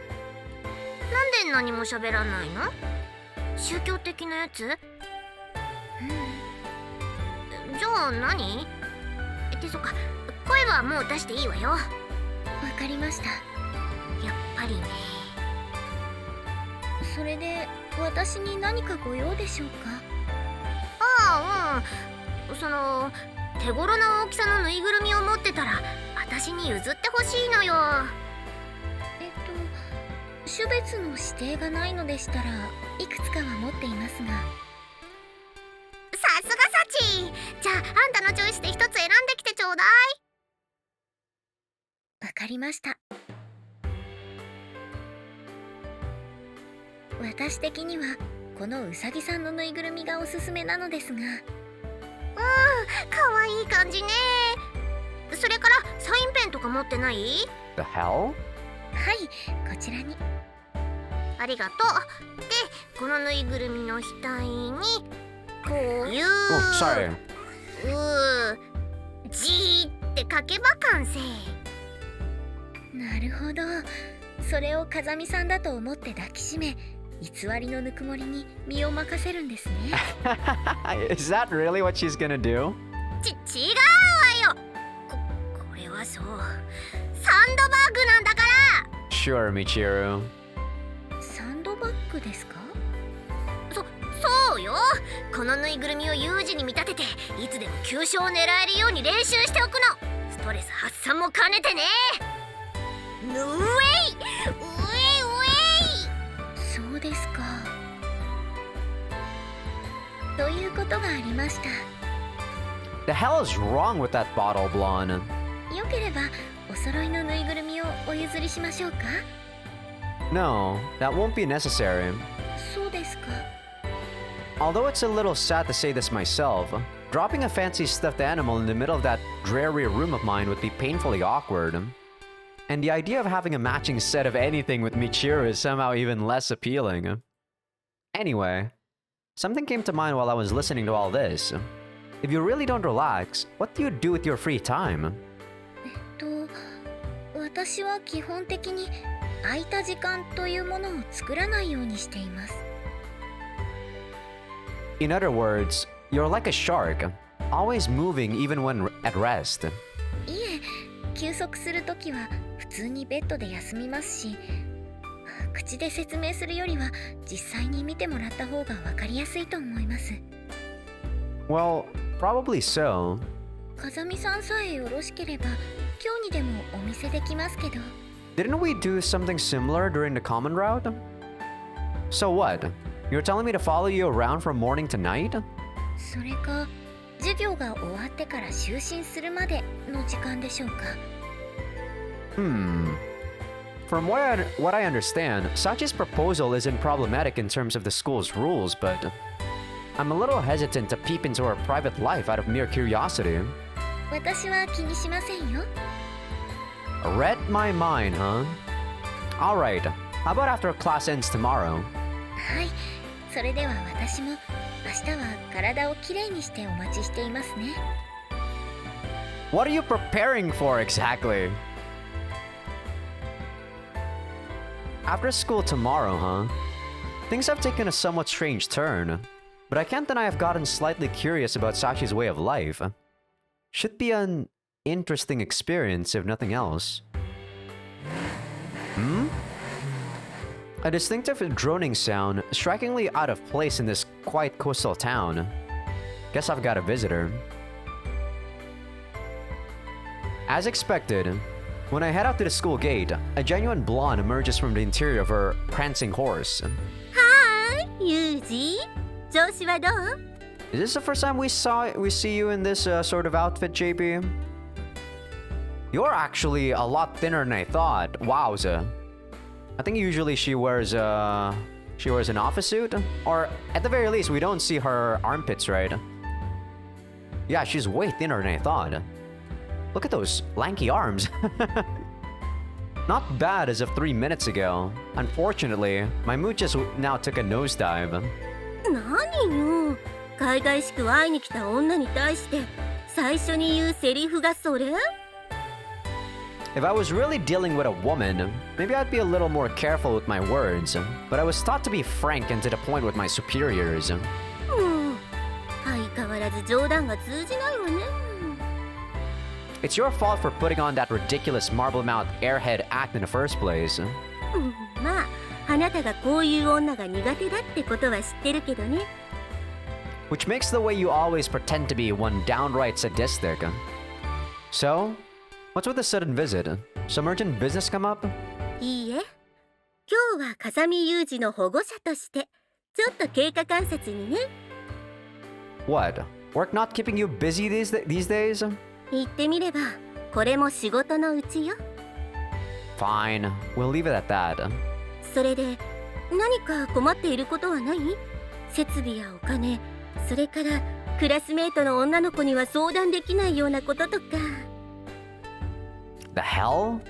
で何も喋らないの？宗教的なやつ？じゃあ何？ってそっか、声はもう出していいわよ。わかりました。やっぱりね。それで私に何かご用でしょうか？ああ、手頃な大きさのぬいぐるみを持ってたら私に譲ってほしいのよ。種別の指定がないのでしたらいくつかは持っていますが。さすがサチ。じゃああんたのチョイスで一つ選んできてちょうだい。わかりました。私的にはこのうさぎさんのぬいぐるみがおすすめなのですが。かわいい感じね。それからサインペンとか持ってない？ The hell? はい、こちらに。ありがとう。で、このぬいぐるみの額にこういう Oh, sorry. じーって書けば完成。なるほど。それを風見さんだと思って抱きしめ、偽りのぬくもりに身を任せるんですね。Is that really what she's gonna do? 違うわよ。これはそう、サンドバッグなんだから。 Sure, Michiru. サンドバッグですか？そうよ。このぬいぐるみを有事に見立てて、いつでも急所を狙えるように練習しておくの。ストレス発散も兼ねてね。ウェイウェイウェイ。そうですか。ということがありました。 The hell is wrong with that bottle, blonde? よければお揃いのぬいぐるみをお譲りしましょうか？ No, that won't be necessary. そうですか。 Although it's a little sad to say this myself, dropping a fancy stuffed animal in the middle of that dreary room of mine would be painfully awkward. And the idea of having a matching set of anything with Michiru is somehow even less appealing. Anyway, something came to mind while I was listening to all this. If you really don't relax, what do you do with your free time? 私は基本的に空いた時間というものを作らないようにしています。 In other words, you're like a shark, always moving even when at rest. いえ、休息するときは普通にベッドで休みますし、口で説明するよりは実際に見てもらった方が分かりやすいと思います。 Well, probably so. 風見さんさえよろしければ今日にでもお見せできますけど。 Didn't we do something similar during the common route? So what? You're telling me to follow you around from morning to night? それか授業が終わってから就寝するまでの時間でしょうか。 From what I understand, Sachi's proposal isn't problematic in terms of the school's rules, but I'm a little hesitant to peep into her private life out of mere curiosity. 私は気にしませんよ。 Read my mind, huh? Alright, how about after class ends tomorrow? はい、それでは私も明日は体をきれいにしてお待ちしていますね。 What are you preparing for exactly? After school tomorrow, huh? Things have taken a somewhat strange turn, but I can't deny I've gotten slightly curious about Sachi's way of life. Should be an interesting experience, if nothing else. A distinctive droning sound, strikingly out of place in this quiet coastal town. Guess I've got a visitor. As expected, when I head out to the school gate, a genuine blonde emerges from the interior of her prancing horse. はーい、ユージ。調子はどう？ Is this the first time we see you in this sort of outfit, JP? You're actually a lot thinner than I thought. Wowza. I think usually she wears an office suit, or at the very least we don't see her armpits, right? Yeah, she's way thinner than I thought. Look at those lanky arms. Not bad as of 3 minutes ago. Unfortunately, my mood just now took a nosedive. 何よ、海外しく会いに来た女に対して最初に言うセリフがそれ？ If I was really dealing with a woman, maybe I'd be a little more careful with my words, but I was taught to be frank and to the point with my superiors. 相変わらず冗談が通じないわね。 It's your fault for putting on that ridiculous marble-mouthed airhead act in the first place. まあ、あなたがこういう女が苦手だってことは知ってるけどね。 Which makes the way you always pretend to be one downright sadistic. So, what's with the sudden visit? Some urgent business come up? いいえ、今日は風見雄二の保護者としてちょっと経過観察にね。 What? Work not keeping you busy these days? 言ってみればこれも仕事のうちよ。 Fine, we'll leave it at that. それで何か困っていることはない？設備やお金、それからクラスメートの女の子には相談できないようなこととか。The hell?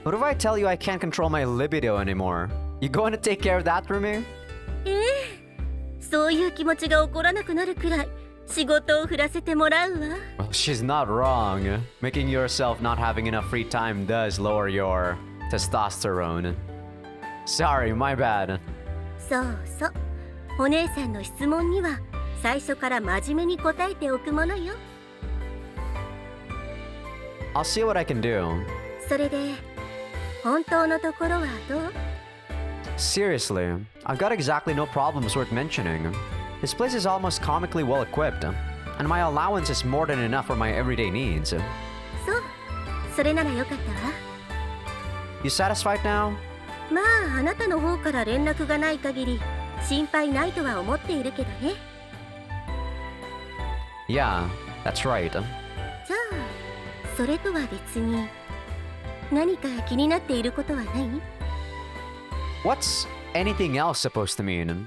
What if I tell you I can't control my libido anymore? You going to take care of that for me? そういう気持ちが起こらなくなるくらい仕事を振らせてもらうわ。 Well, she's not wrong. Making yourself not having enough free time does lower your testosterone. Sorry, my bad. そうそう。お姉さんの質問には最初から真面目に答えておくものよ。I'll see what I can do. それで本当のところはどう？ Seriously, I've got exactly no problems worth mentioning. This place is almost comically well equipped, and my allowance is more than enough for my everyday needs. そう。それならよかったわ。 You satisfied now? まああなたの方から連絡がない限り心配ないとは思っているけどね。 Yeah, that's right. じゃあそれとは別に何か気になっていることはない？ What's anything else supposed to mean?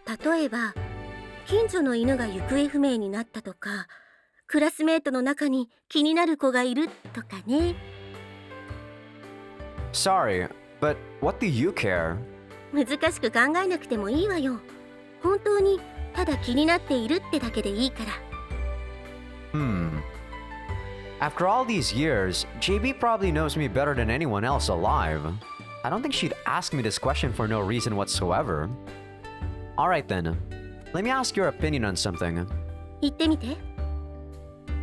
例えば近所の犬が行方不明になったとか、クラスメートの中に気になる子がいるとかね。 Sorry, but what do you care? 難しく考えなくてもいいわよ。本当にただ気になっているってだけでいいから。 After all these years, JB probably knows me better than anyone else alive. I don't think she'd ask me this question for no reason whatsoever. Alright then, let me ask your opinion on something. 言ってみて。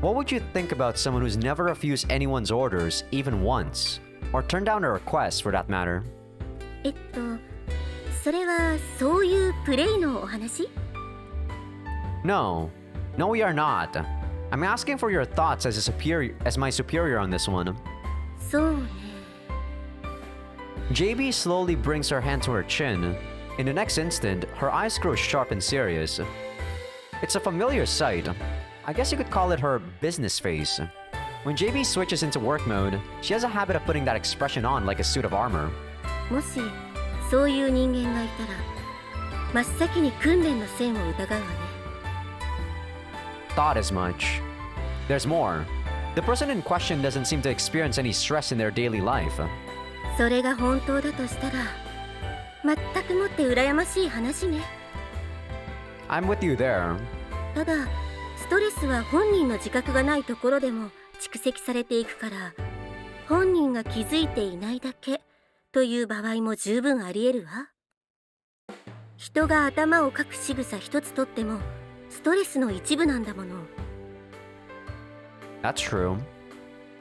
What would you think about someone who's never refused anyone's orders even once? Or turned down a request for that matter? それはそういうプレイのお話？ No. No, we are not. I'm asking for your thoughts as my superior on this one. そうね。 JB slowly brings her hand to her chin. In the next instant, her eyes grow sharp and serious. It's a familiar sight. I guess you could call it her business face. When JB switches into work mode, she has a habit of putting that expression on like a suit of armor. もしそういう人間がいたら真っ先に訓練の線を疑うわね。 Thought as much. There's more. The person in question doesn't seem to experience any stress in their daily life. それが本当だとしたら全くもって羨ましい話ね。 I'm with you there. ただストレスは本人の自覚がないところでも蓄積されていくから、本人が気づいていないだけという場合も十分あり得るわ。人が頭をかく仕草一つとってもストレスの一部なんだもの。 That's true.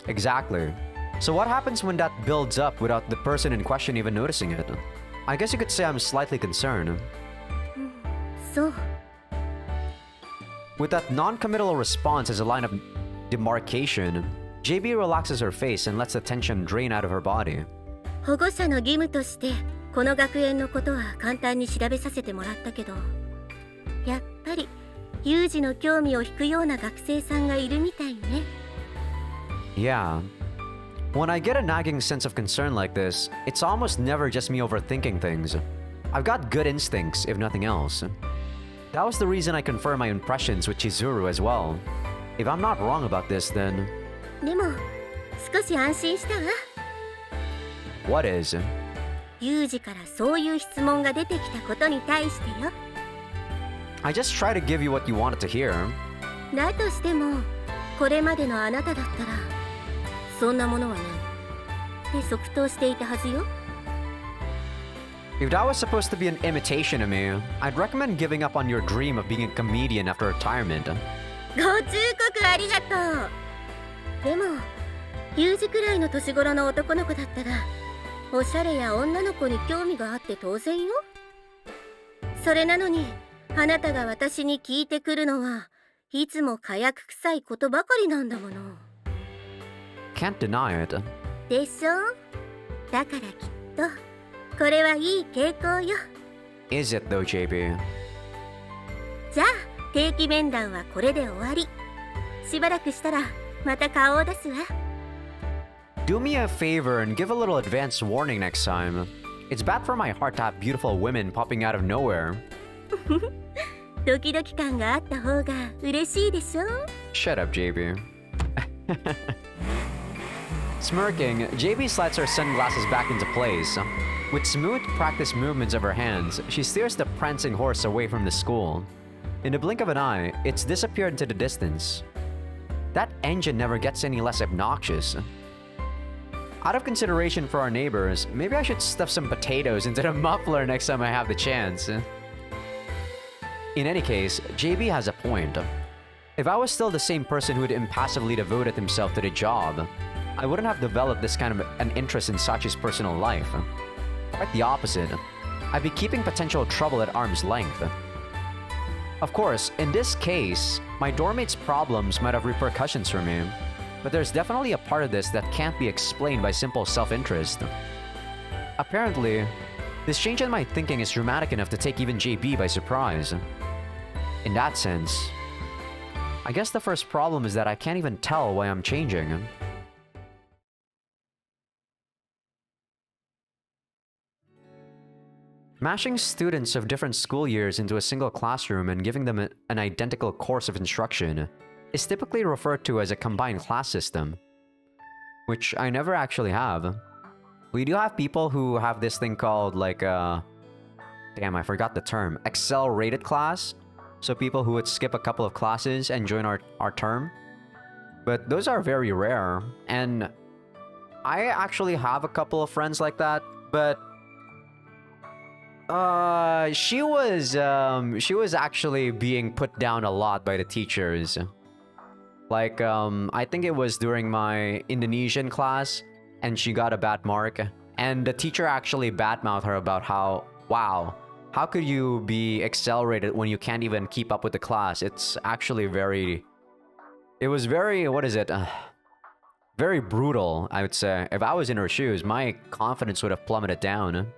Exactly. So what happens when that builds up without the person in question even noticing it? I guess you could say I'm slightly concerned. そう。 With that non-committal response as a line of demarcation, JB relaxes her face and lets the tension drain out of her body. 保護者の義務としてこの学園のことは簡単に調べさせてもらったけど、やっぱり有事の興味を引くような学生さんがいるみたいね。 Yeah. When I get a nagging sense of concern like this, it's almost never just me overthinking things. I've got good instincts, if nothing else. That was the reason I confirmed my impressions with Chizuru as well. If I'm not wrong about this, then... でも少し安心したわ。 What is? 有事からそういう質問が出てきたことに対してよ。 I just try to give you what you wanted to hear. だとしてもこれまでのあなただったらそんなものはないって即答していたはずよ。 If that was supposed to be an imitation of me, I'd recommend giving up on your dream of being a comedian after retirement. ご忠告ありがとう。でも有事くらいの年頃の男の子だったらおしゃれや女の子に興味があって当然よ。それなのにあなたが私に聞いてくるのはいつも火薬臭いことばかりなんだもの。 Can't deny it. でしょ。だからきっとこれはいい傾向よ。 Is it though, JB? じゃあ定期面談はこれで終わり。しばらくしたらまた顔を出すわ。 Do me a favor and give a little advance warning next time. It's bad for my heart to have beautiful women popping out of nowhere. ドキドキ感があった方が嬉しいでしょ。 Shut up, JB. Smirking, JB slides her sunglasses back into place. With smooth, practiced movements of her hands, she steers the prancing horse away from the school. In the blink of an eye, it's disappeared into the distance. That engine never gets any less obnoxious. Out of consideration for our neighbors, maybe I should stuff some potatoes into the muffler next time I have the chance. In any case, JB has a point. If I was still the same person who had impassively devoted himself to the job, I wouldn't have developed this kind of an interest in Sachi's personal life. Quite the opposite. I'd be keeping potential trouble at arm's length. Of course, in this case, my doormate's problems might have repercussions for me, but there's definitely a part of this that can't be explained by simple self-interest. Apparently, this change in my thinking is dramatic enough to take even JB by surprise. In that sense, I guess the first problem is that I can't even tell why I'm changing. Mashing students of different school years into a single classroom and giving them an identical course of instruction is typically referred to as a combined class system, which I never actually have. We do have people who have this thing called damn, I forgot the term, accelerated class. So people who would skip a couple of classes and join our term. But those are very rare, and I actually have a couple of friends like that, but she was actually being put down a lot by the teachers. I think it was during my Indonesian class, and she got a bad mark, and the teacher actually badmouthed her about how, wow, how could you be accelerated when you can't even keep up with the class? It's actually it was very, very brutal, I would say. If I was in her shoes, my confidence would have plummeted down.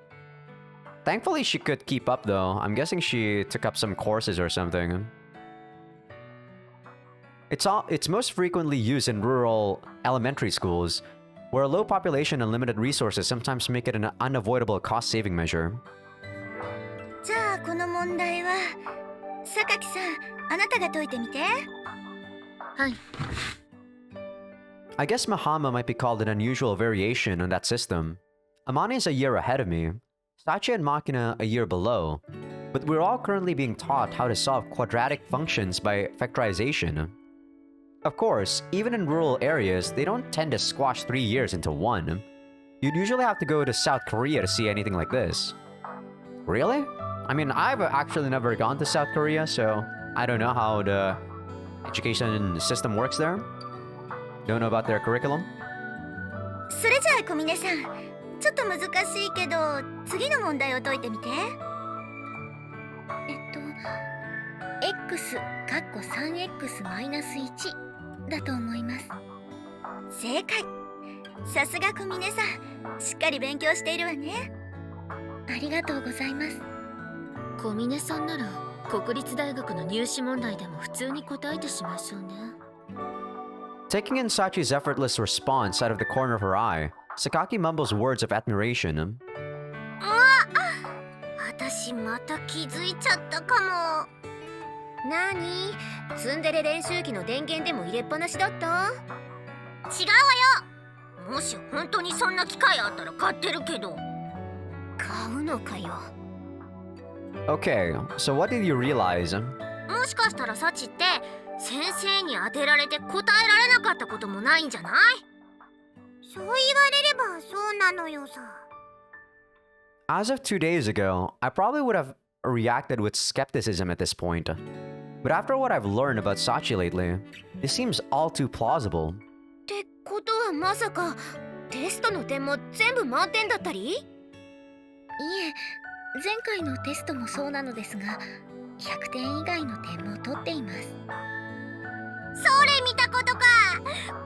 Thankfully, she could keep up though. I'm guessing she took up some courses or something. It's most frequently used in rural elementary schools, where a low population and limited resources sometimes make it an unavoidable cost-saving measure. じゃあこの問題は榊さん、あなたが解いてみて。はい。I guess Mahama might be called an unusual variation on that system. Amani is a year ahead of me, Sachi and Makina a year below, but we're all currently being taught how to solve quadratic functions by factorization. Of course, even in rural areas, they don't tend to squash 3 years into one. You'd usually have to go to South Korea to see anything like this. Really? I mean, I've actually never gone to South Korea, so I don't know how the education system works there. Don't know about their curriculum. それじゃあ小峰さん、ちょっと難しいけど次の問題を解いてみて。x かっこ 3x マイナス1だと思います。正解。さすが小峰さん、しっかり勉強しているわね。ありがとうございます。小峰さんなら国立大学の入試問題でも普通に答えてしまいそうね。Taking in Sachi's effortless response out of the corner of her eye, Sakaki mumbles words of admiration. 私また気づいちゃったかも。なに？ツンデレ練習機の電源でも入れっぱなしだった？違うわよ。もし本当にそんな機械あったら買ってるけど。買うのかよ。Okay, so what did you realize? もしかしたらサチって先生に当てられて答えられなかったこともないんじゃない？そう言われればそうなのよさ。As of 2 days ago, I probably would have reacted with skepticism at this point. But after what I've learned about Sachi lately, this seems all too plausible. ってことはまさかテストの点も全部満点だったり？いえ、前回のテストもそうなのですが、100点以外の点も取っています。それ見たことか。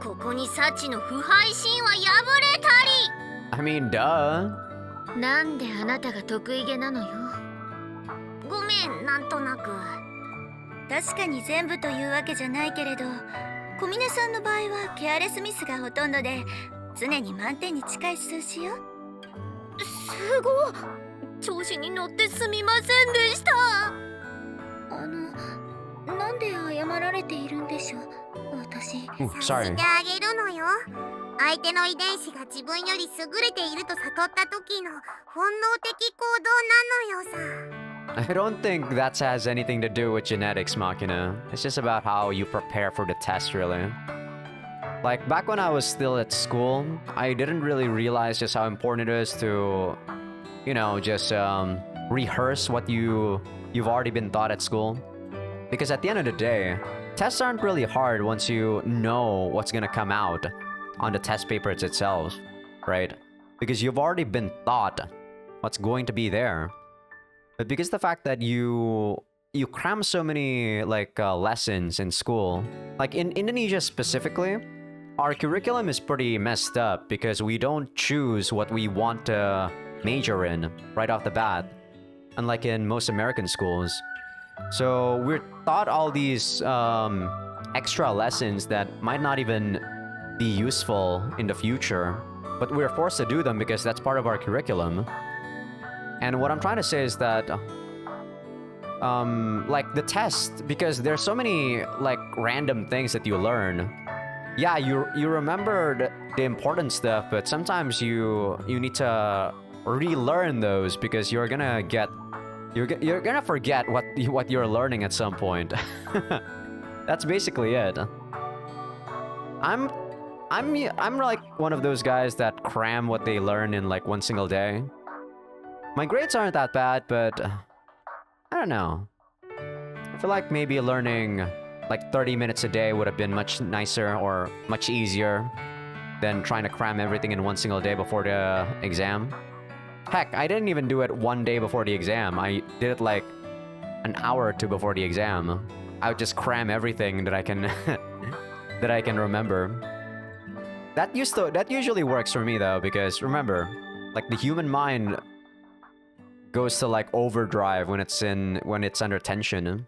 ここにサチの腐敗神話破れたり。I mean, duh. なんであなたが得意げなのよ。ごめん、なんとなく。確かに全部というわけじゃないけれど、小峰さんの場合はケアレスミスがほとんどで、常に満点に近い数字よ。すごい。調子に乗ってすみませんでした。なんで謝られているんでしょう、私。Ooh, sorry. してあげるのよ。相手の遺伝子が自分より優れていると悟った時の本能的行動なのよさ。 I don't think that has anything to do with genetics, Machina. It's just about how you prepare for the test, really. Like, back when I was still at school, I didn't really realize just how important it is to, you know, just rehearse what you've already been taught at school. Because at the end of the day, tests aren't really hard once you know what's gonna come out on the test papers itself, right? Because you've already been taught what's going to be there. But because the fact that you cram so many lessons in school, like in Indonesia specifically, our curriculum is pretty messed up because we don't choose what we want to major in right off the bat, unlike in most American schools. So we're taught all these extra lessons that might not even be useful in the future, but we're forced to do them because that's part of our curriculum. And what I'm trying to say is that, like the test, because there's so many like random things that you learn. Yeah, you remembered the important stuff, but sometimes you need to relearn those because you're gonna forget what you're learning at some point. That's basically it. I'm like one of those guys that cram what they learn in like one single day. My grades aren't that bad, but I don't know. I feel like maybe learning like 30 minutes a day would have been much nicer or much easier than trying to cram everything in one single day before the exam. Heck, I didn't even do it one day before the exam. I did it like an hour or two before the exam. I would just cram everything that I can that I can remember. That usually works for me though, because remember, like the human mind goes to like overdrive when it's under tension.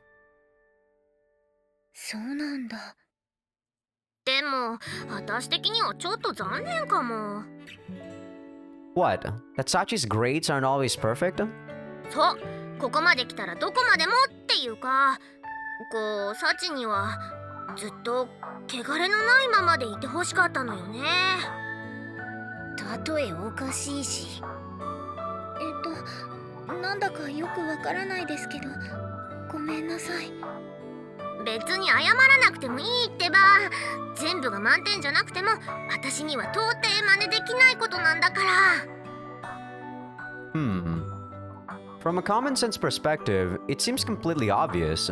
そうなんだ。でも私的にはちょっと残念かも。 What? That Sachi's grades aren't always perfect? そう、ここまで来たらどこまでもっていうか、こうサチにはずっと汚れのないままでいてほしかったのよね。例えおかしいし。なんだかよくわからないですけど、ごめんなさい。別に謝らなくてもいいってば。全部が満点じゃなくても私には到底真似できないことなんだから。From a common sense perspective, it seems completely obvious.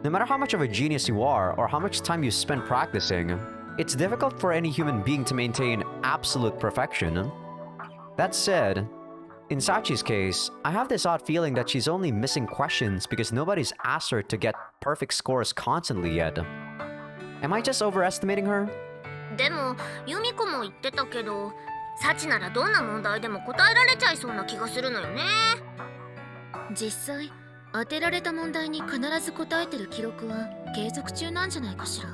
No matter how much of a genius you are or how much time you spend practicing, it's difficult for any human being to maintain absolute perfection. That said, in Sachi's case, I have this odd feeling that she's only missing questions because nobody's asked her to get perfect scores constantly yet. Am I just overestimating her? でもユミコも言ってたけど、サチならどんな問題でも答えられちゃいそうな気がするのよね。実際当てられた問題に必ず答えてる記録は継続中なんじゃないかしら。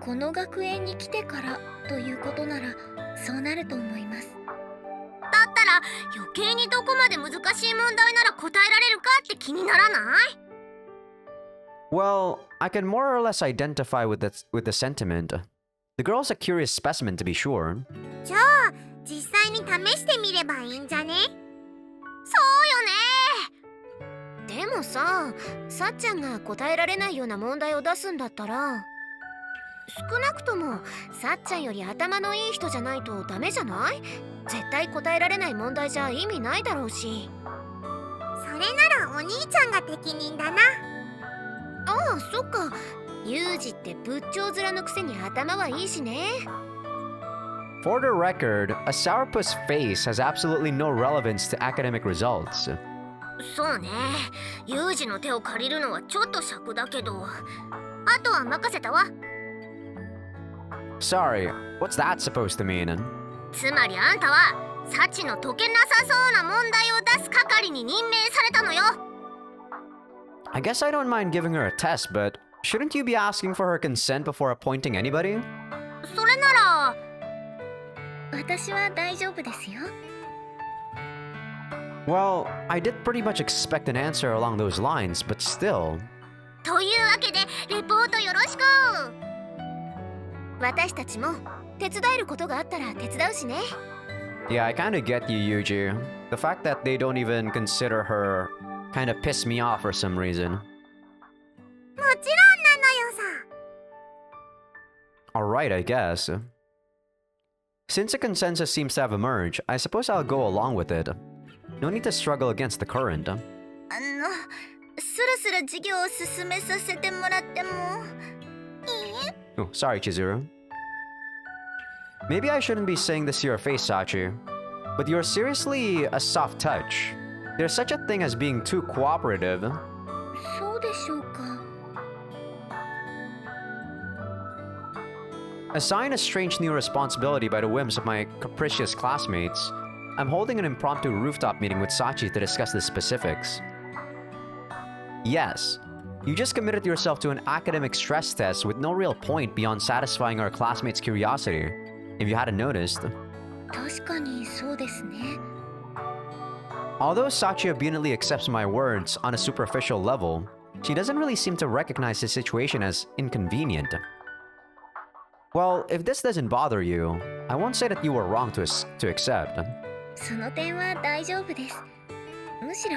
この学園に来てからということならそうなると思います。だったら余計にどこまで難しい問題なら答えられるかって気にならない？ Well, I can more or less identify with the sentiment. The girl's a curious specimen to be sure. じゃあ実際に試してみればいいんじゃね？そうよね。でもさ、さっちゃんが答えられないような問題を出すんだったら、少なくともさっちゃんより頭のいい人じゃないとダメじゃない？絶対答えられない問題じゃ意味ないだろうし。それならお兄ちゃんが適任だな。ああ、そっか。ユージって仏頂面のくせに頭はいいしね。For the record, a sourpuss face has absolutely no relevance to academic results. そうね。ユージの手を借りるのはちょっと尺だけど、あとは任せたわ。Sorry, what's that supposed to mean? つまりあんたはサチの解けなさそうな問題を出す係に任命されたのよ。I guess I don't mind giving her a test, but shouldn't you be asking for her consent before appointing anybody? それなら私は大丈夫ですよ。Well, I did pretty much expect an answer along those lines, but still. というわけでレポートよろしく。私たちも手伝えることがあったら手伝うしね。 Yeah, I kinda get you, Yuji. The fact that they don't even consider her kinda pissed me off for some reason. もちろんなのよさ。 Alright, I guess. Since a consensus seems to have emerged, I suppose I'll go along with it. No need to struggle against the current. そろそろ授業を進めさせてもらっても。 Oh, sorry, Chizuru. Maybe I shouldn't be saying this to your face, Sachi, but you're seriously a soft touch. There's such a thing as being too cooperative. そうでしょうか。 Assigned a strange new responsibility by the whims of my capricious classmates, I'm holding an impromptu rooftop meeting with Sachi to discuss the specifics. Yes, you just committed yourself to an academic stress test with no real point beyond satisfying our classmates' curiosity, if you hadn't noticed. 確かにそうですね。 Although Sachi obediently accepts my words on a superficial level, she doesn't really seem to recognize the situation as inconvenient. Well, if this doesn't bother you, I won't say that you were wrong to accept. その点は大丈夫です。むしろ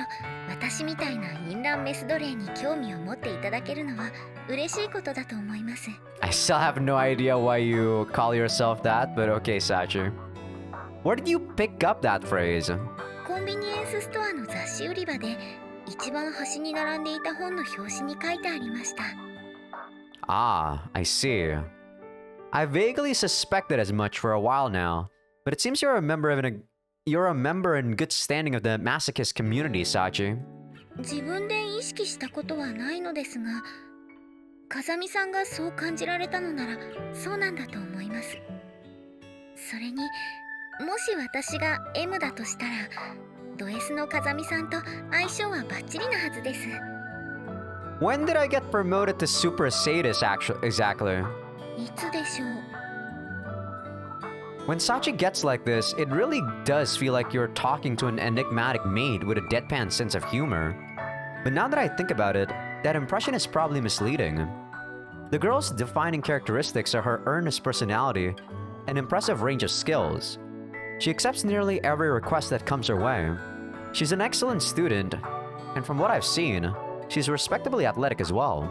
私みたいな淫乱メス奴隷に興味を持っていただけるのは嬉しいことだと思います。 I still have no idea why you call yourself that, but okay, Sachi. Where did you pick up that phrase? コンビニエンスストアの雑誌売り場で一番端に並んでいた本の表紙に書いてありました。 Ah, I see. I vaguely suspected as much for a while now, but it seems you're a member in good standing of the masochist community, Sachi. 自分で意識したことはないのですが、風見さんがそう感じられたのならそうなんだと思います。それにもし私が M だとしたらド S の風見さんと相性はバッチリなはずです。 When did I get promoted to Super Sadist exactly? いつでしょう。 When Sachi gets like this, it really does feel like you're talking to an enigmatic maid with a deadpan sense of humor. But now that I think about it, that impression is probably misleading. The girl's defining characteristics are her earnest personality and impressive range of skills. She accepts nearly every request that comes her way. She's an excellent student, and from what I've seen, she's respectably athletic as well.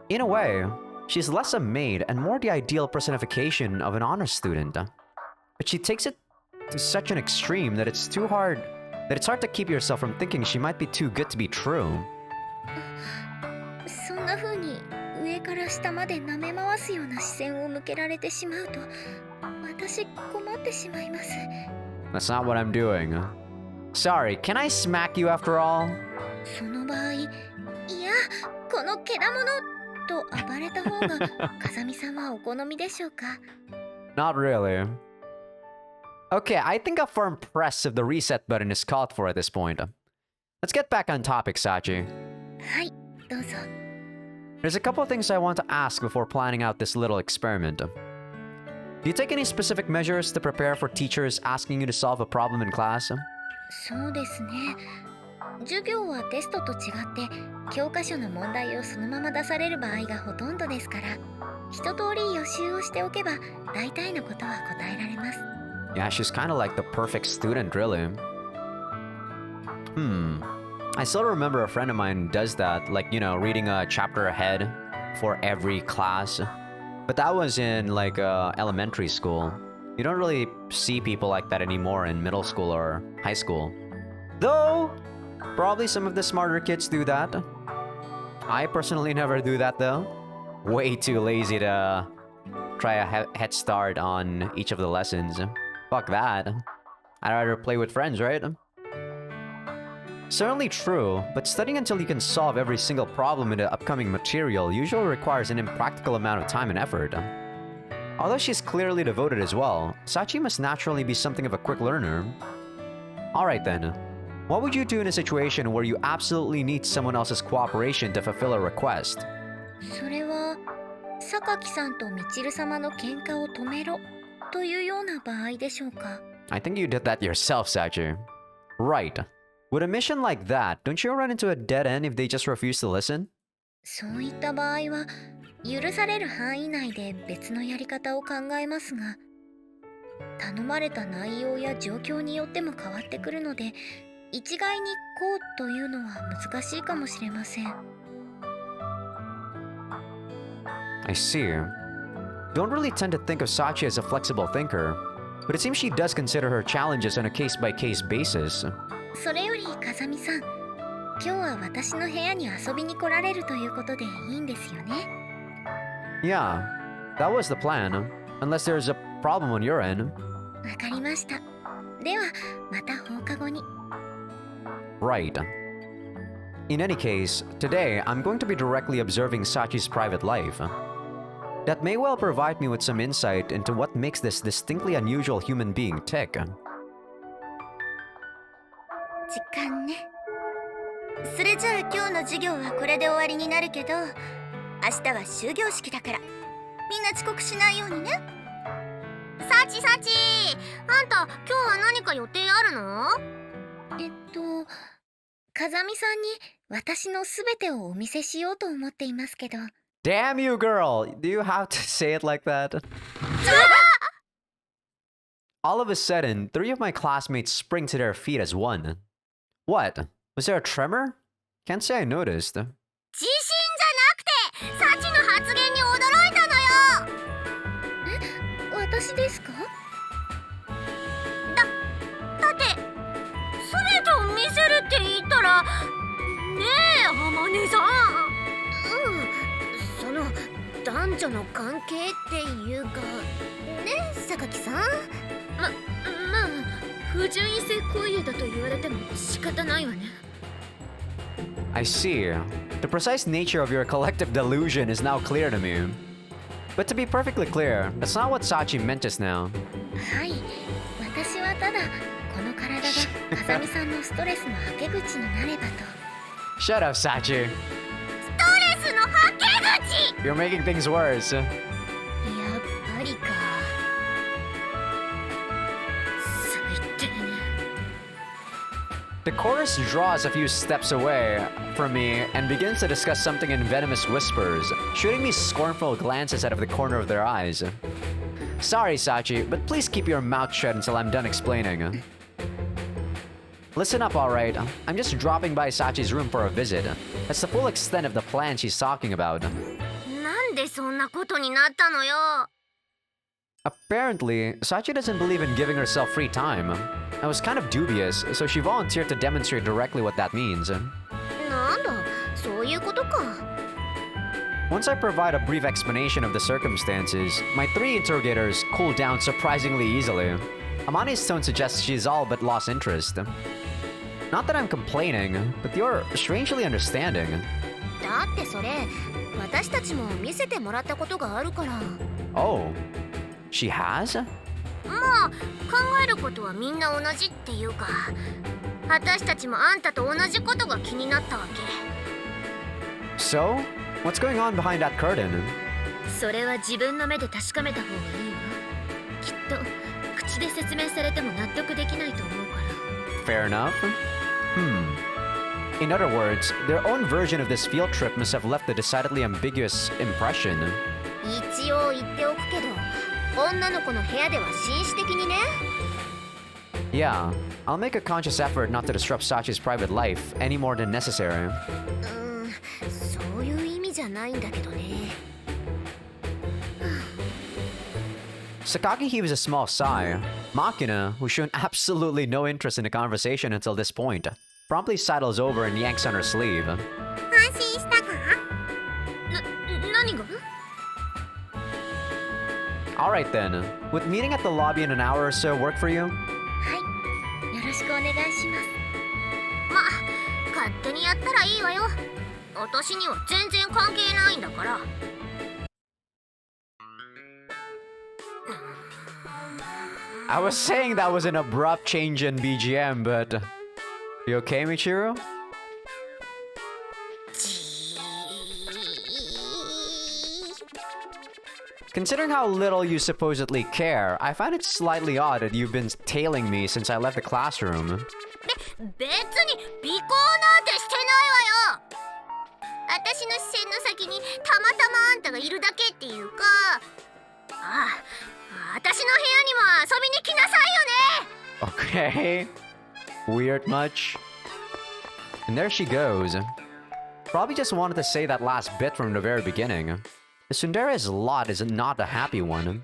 In a way, she's less a maid and more the ideal personification of an honor student. But she takes it to such an extreme that it's hard to keep yourself from thinking she might be too good to be true. そんな風に上から下まで舐め回すような視線を向けられてしまうと私困ってしまいます。 That's not what I'm doing. Sorry, can I smack you after all? その場合、いや、このけだものと暴れた方が風見さんはお好みでしょうか。 Not really. Okay, I think a firm press of the reset button is called for at this point. Let's get back on topic, Sachi. はい、どうぞ。 There's a couple of things I want to ask before planning out this little experiment. Do you take any specific measures to prepare for teachers asking you to solve a problem in class? そうですね。授業はテストと違って教科書の問題をそのまま出される場合がほとんどですから、一通り予習をしておけば大体のことは答えられます。 Yeah, she's kind of like the perfect student, really. I still remember a friend of mine does that, like, you know, reading a chapter ahead for every class. But that was in, like, elementary school. You don't really see people like that anymore in middle school or high school. Though, probably some of the smarter kids do that. I personally never do that, though. Way too lazy to try a head start on each of the lessons. Fuck that. I'd rather play with friends, right? Certainly true, but studying until you can solve every single problem in the upcoming material usually requires an impractical amount of time and effort. Although she's clearly devoted as well, Sachi must naturally be something of a quick learner. Alright then, what would you do in a situation where you absolutely need someone else's cooperation to fulfill a request? それは榊さんとみちる様の喧嘩を止めろというような場合でしょうか。 I think you did that yourself, Sachi. Right. With a mission like that, don't you run into a dead end if they just refuse to listen? そういった場合は許される範囲内で別のやり方を考えますが、頼まれた内容や状況によっても変わってくるので、一概にこうというのは難しいかもしれません。I see. Don't really tend to think of Sachi as a flexible thinker, but it seems she does consider her challenges on a case-by-case basis. それより風見さん、今日は私の部屋に遊びに来られるということでいいんですよね。Yeah, that was the plan, unless there's a problem on your end. わかりました。ではまた放課後に。Right. In any case, today I'm going to be directly observing Sachi's private life. That may well provide me with some insight into what makes this distinctly unusual human being tick. 時間ね。それじゃあ今日の授業はこれで終わりになるけど、明日は終業式だからみんな遅刻しないようにね。サチサチ、あんた今日は何か予定あるの？風見さんに私のすべてをお見せしようと思っていますけど。Damn you, girl! Do you have to say it like that? All of a sudden, 3 of my classmates spring to their feet as one. What? Was there a tremor? Can't say I noticed. 地震じゃなくてサチの発言に驚いたのよ。私ですか？だって全てを見せるって言ったらねえ浜根さん。その男女の関係っていうかね、榊さん。まあ不純異性行為だと言われても仕方ないわね。I see. The precise nature of your collective delusion is now clear to me. But to be perfectly clear, that's not what Sachi meant just now. はい、私はただこの体が風見さんのストレスのはけ口になればと。Shut up, Sachi. ストレスのはけ口。You're making things worse. やっぱりか。最低ね。The chorus draws a few steps away from me and begins to discuss something in venomous whispers, shooting me scornful glances out of the corner of their eyes. Sorry, Sachi, but please keep your mouth shut until I'm done explaining. Listen up, alright? I'm just dropping by Sachi's room for a visit. That's the full extent of the plan she's talking about. なんでそんなことになったのよ。Apparently, Sachi doesn't believe in giving herself free time. I was kind of dubious, so she volunteered to demonstrate directly what that means. なんだ、そういうことか。Once I provide a brief explanation of the circumstances, my 3 interrogators cool down surprisingly easily. Amani's tone suggests she's all but lost interest. Not that I'm complaining, but you're strangely understanding. だってそれ、私たちも見せてもらったことがあるから。Oh, she has? まあ考えることはみんな同じっていうか、私たちもあんたと同じことが気になったわけ。 So, what's going on behind that curtain? それは自分の目で確かめた方がいいわ。きっと口で説明されても納得できないと思うから。 Fair enough. In other words, their own version of this field trip must have left a decidedly ambiguous impression. 一応言っておくけど、女の子の部屋では紳士的にね。 Yeah, I'll make a conscious effort not to disrupt Sachi's private life any more than necessary. そういう意味じゃないんだけどね。Sakaki heaves a small sigh. Makina, who's shown absolutely no interest in the conversation until this point, promptly sidles over and yanks on her sleeve. 安心したか？何が？ Alright then, would meeting at the lobby in an hour or so work for you? はい、よろしくお願いします。まあ勝手にやったらいいわよ。私には全然関係ないんだから。I was saying that was an abrupt change in BGM, but... You okay, Michiru? Considering how little you supposedly care, I find it slightly odd that you've been tailing me since I left the classroom. 別に尾行なんてしてないわよ。私の視線の先にたまたまあんたがいるだけっていうか、私の部屋にも遊びに来なさいよね。 Okay. Weird much? And there she goes. Probably just wanted to say that last bit from the very beginning. Tsundere's lot is not a happy one.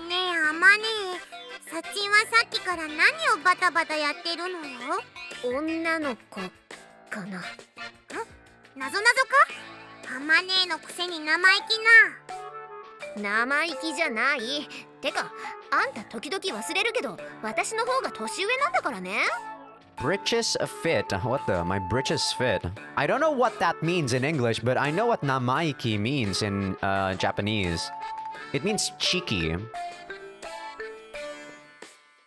ねえあまねえ、サチンはさっきから何をバタバタやってるのよ。女の子かな。なぞなぞか。あまねえのくせに生意気な。生意気じゃない。てかあんた時々忘れるけど私の方が年上なんだからね。Britches fit. What the? My britches fit. I don't know what that means in English, but I know what namaiki means in Japanese. It means cheeky.